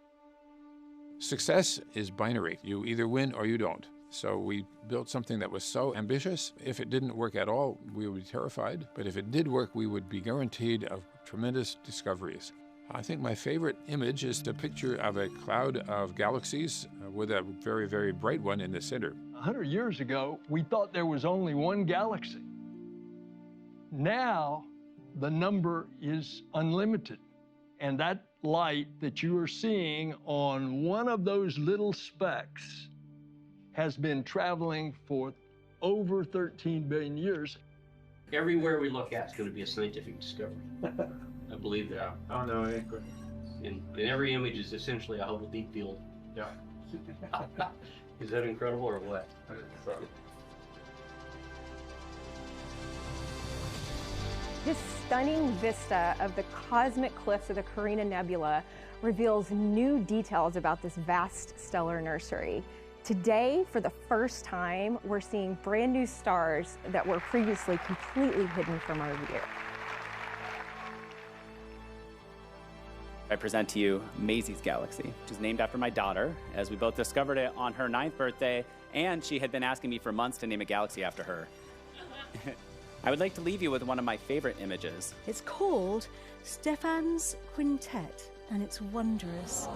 Success is binary. You either win or you don't. So we built something that was so ambitious. If it didn't work at all, we would be terrified. But if it did work, we would be guaranteed of tremendous discoveries. I think my favorite image is the picture of a cloud of galaxies with a very, very bright one in the center. 100 years ago, we thought there was only one galaxy. Now, the number is unlimited. And that light that you are seeing on one of those little specks has been traveling for over 13 billion years. Everywhere we look at is going to be a scientific discovery. I believe that. Oh, no, it ain't good. And every image is essentially a Hubble deep field. Yeah. Is that incredible or what? This stunning vista of the cosmic cliffs of the Carina Nebula reveals new details about this vast stellar nursery. Today, for the first time, we're seeing brand new stars that were previously completely hidden from our view. I present to you Maisie's Galaxy, which is named after my daughter, as we both discovered it on her 9th birthday, and she had been asking me for months to name a galaxy after her. I would like to leave you with one of my favorite images. It's called Stephan's Quintet, and it's wondrous.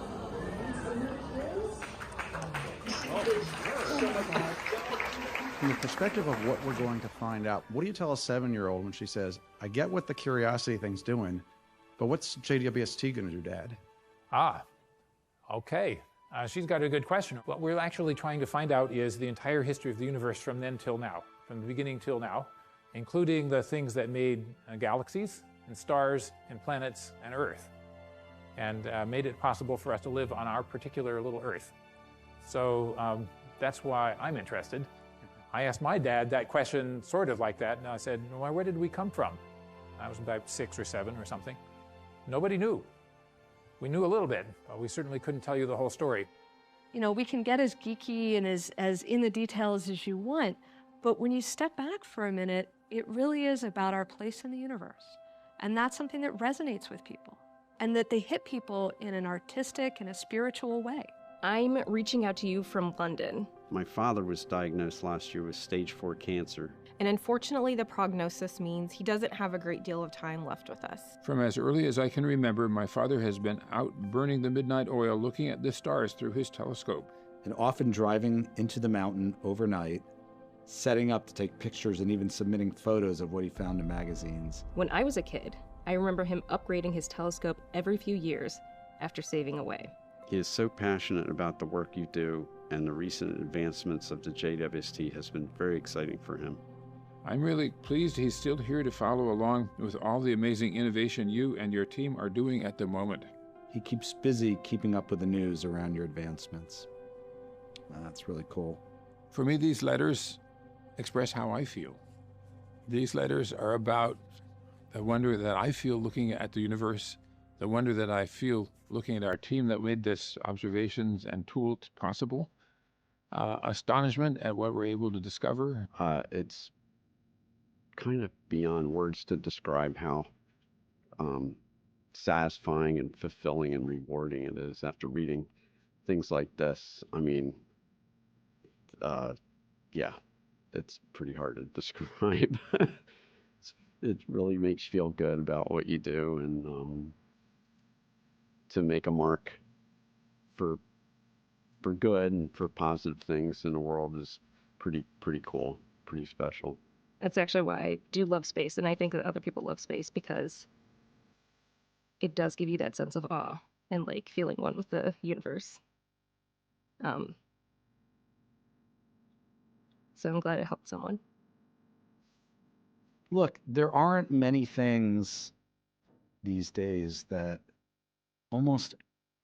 From the perspective of what we're going to find out, what do you tell a 7-year-old when she says, I get what the curiosity thing's doing, but what's JWST going to do, Dad? Okay. She's got a good question. What we're actually trying to find out is the entire history of the universe from then till now, from the beginning till now, including the things that made galaxies and stars and planets and Earth, and made it possible for us to live on our particular little Earth. So that's why I'm interested. I asked my dad that question sort of like that, and I said, well, where did we come from? I was about 6 or 7 or something. Nobody knew. We knew a little bit, but we certainly couldn't tell you the whole story. You know, we can get as geeky and as in the details as you want, but when you step back for a minute, it really is about our place in the universe. And that's something that resonates with people, and that they hit people in an artistic and a spiritual way. I'm reaching out to you from London. My father was diagnosed last year with stage 4 cancer. And unfortunately, the prognosis means he doesn't have a great deal of time left with us. From as early as I can remember, my father has been out burning the midnight oil looking at the stars through his telescope. And often driving into the mountain overnight, setting up to take pictures and even submitting photos of what he found in magazines. When I was a kid, I remember him upgrading his telescope every few years after saving away. He is so passionate about the work you do, and the recent advancements of the JWST has been very exciting for him. I'm really pleased he's still here to follow along with all the amazing innovation you and your team are doing at the moment. He keeps busy keeping up with the news around your advancements. That's really cool. For me, these letters express how I feel. These letters are about the wonder that I feel looking at the universe, the wonder that I feel looking at our team that made this observations and tools possible, astonishment at what we're able to discover. It's kind of beyond words to describe how satisfying and fulfilling and rewarding it is after reading things like this. I mean, yeah, it's pretty hard to describe. It really makes you feel good about what you do, and to make a mark for good and for positive things in the world is pretty cool, pretty special. That's actually why I do love space, and I think that other people love space because it does give you that sense of awe and like feeling one with the universe. So I'm glad it helped someone. Look, there aren't many things these days that almost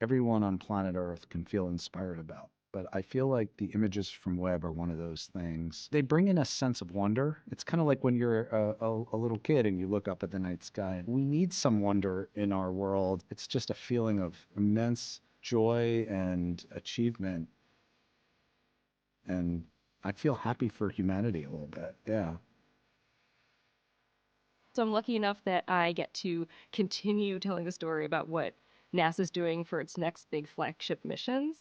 everyone on planet Earth can feel inspired about. But I feel like the images from Webb are one of those things. They bring in a sense of wonder. It's kind of like when you're a little kid and you look up at the night sky. We need some wonder in our world. It's just a feeling of immense joy and achievement. And I feel happy for humanity a little bit. Yeah. So I'm lucky enough that I get to continue telling the story about what NASA's doing for its next big flagship missions.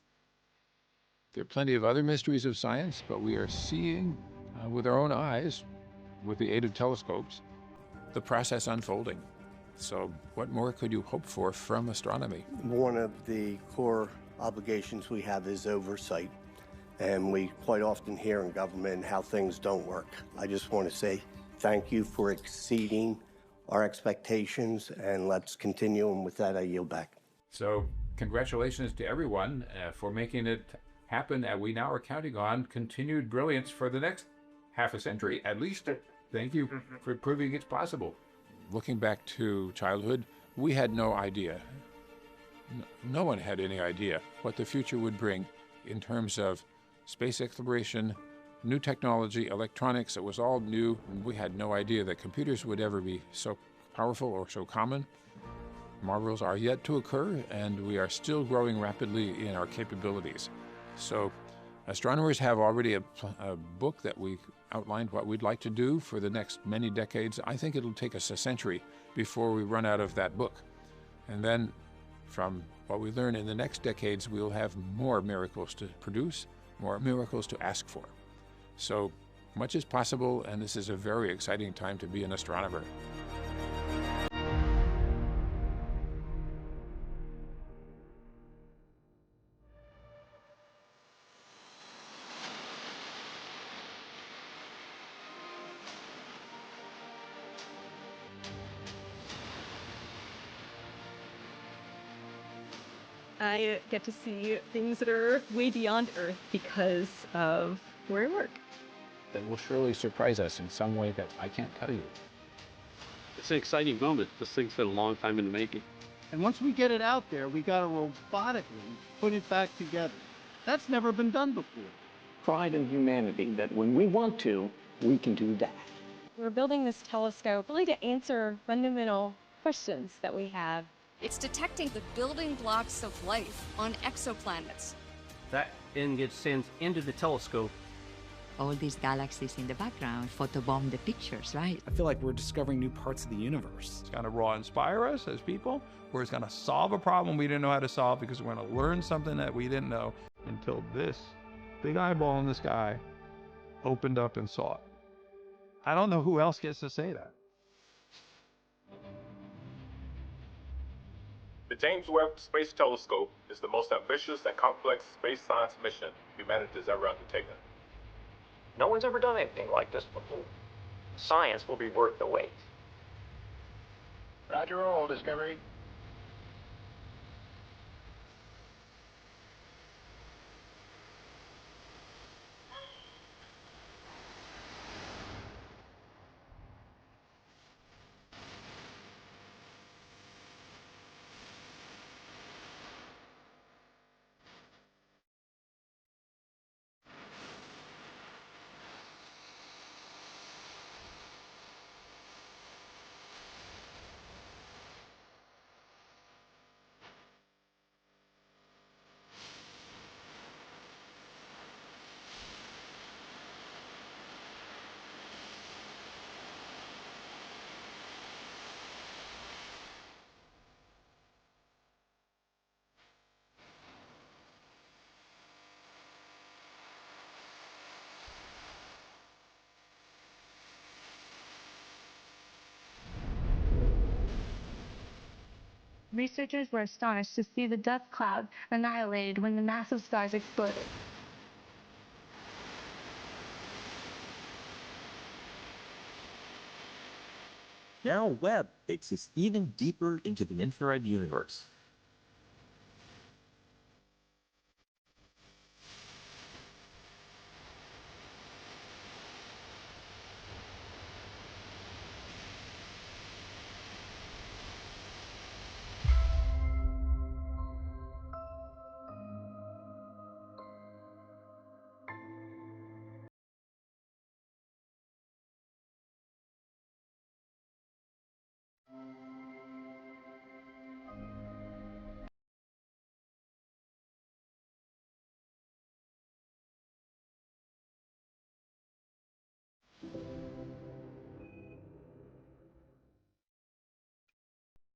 There are plenty of other mysteries of science, but we are seeing with our own eyes, with the aid of telescopes, the process unfolding. So what more could you hope for from astronomy? One of the core obligations we have is oversight. And we quite often hear in government how things don't work. I just want to say thank you for exceeding our expectations, and let's continue. And with that, I yield back. So congratulations to everyone for making it happen. And we now are counting on continued brilliance for the next half a century, at least. Thank you for proving it's possible. Looking back to childhood, we had no idea. No one had any idea what the future would bring in terms of space exploration, new technology, electronics. It was all new, and we had no idea that computers would ever be so powerful or so common. Marvels are yet to occur, and we are still growing rapidly in our capabilities. So astronomers have already a book that we outlined what we'd like to do for the next many decades. I think it'll take us a century before we run out of that book. And then from what we learn in the next decades, we'll have more miracles to produce, more miracles to ask for. So much is possible, and this is a very exciting time to be an astronomer. I get to see things that are way beyond Earth because of where I work. That will surely surprise us in some way that I can't tell you. It's an exciting moment. This thing's been a long time in the making. And once we get it out there, we got to robotically put it back together. That's never been done before. Pride in humanity that when we want to, we can do that. We're building this telescope really to answer fundamental questions that we have. It's detecting the building blocks of life on exoplanets. That then gets sent into the telescope. All these galaxies in the background photobomb the pictures, right? I feel like we're discovering new parts of the universe. It's going to raw inspire us as people, or it's going to solve a problem we didn't know how to solve because we're going to learn something that we didn't know until this big eyeball in the sky opened up and saw it. I don't know who else gets to say that. The James Webb Space Telescope is the most ambitious and complex space science mission humanity has ever undertaken. No one's ever done anything like this before. Science will be worth the wait. Roger roll, Discovery. researchers were astonished to see the dust cloud annihilated when the massive stars exploded. Now Webb takes us even deeper into the infrared universe.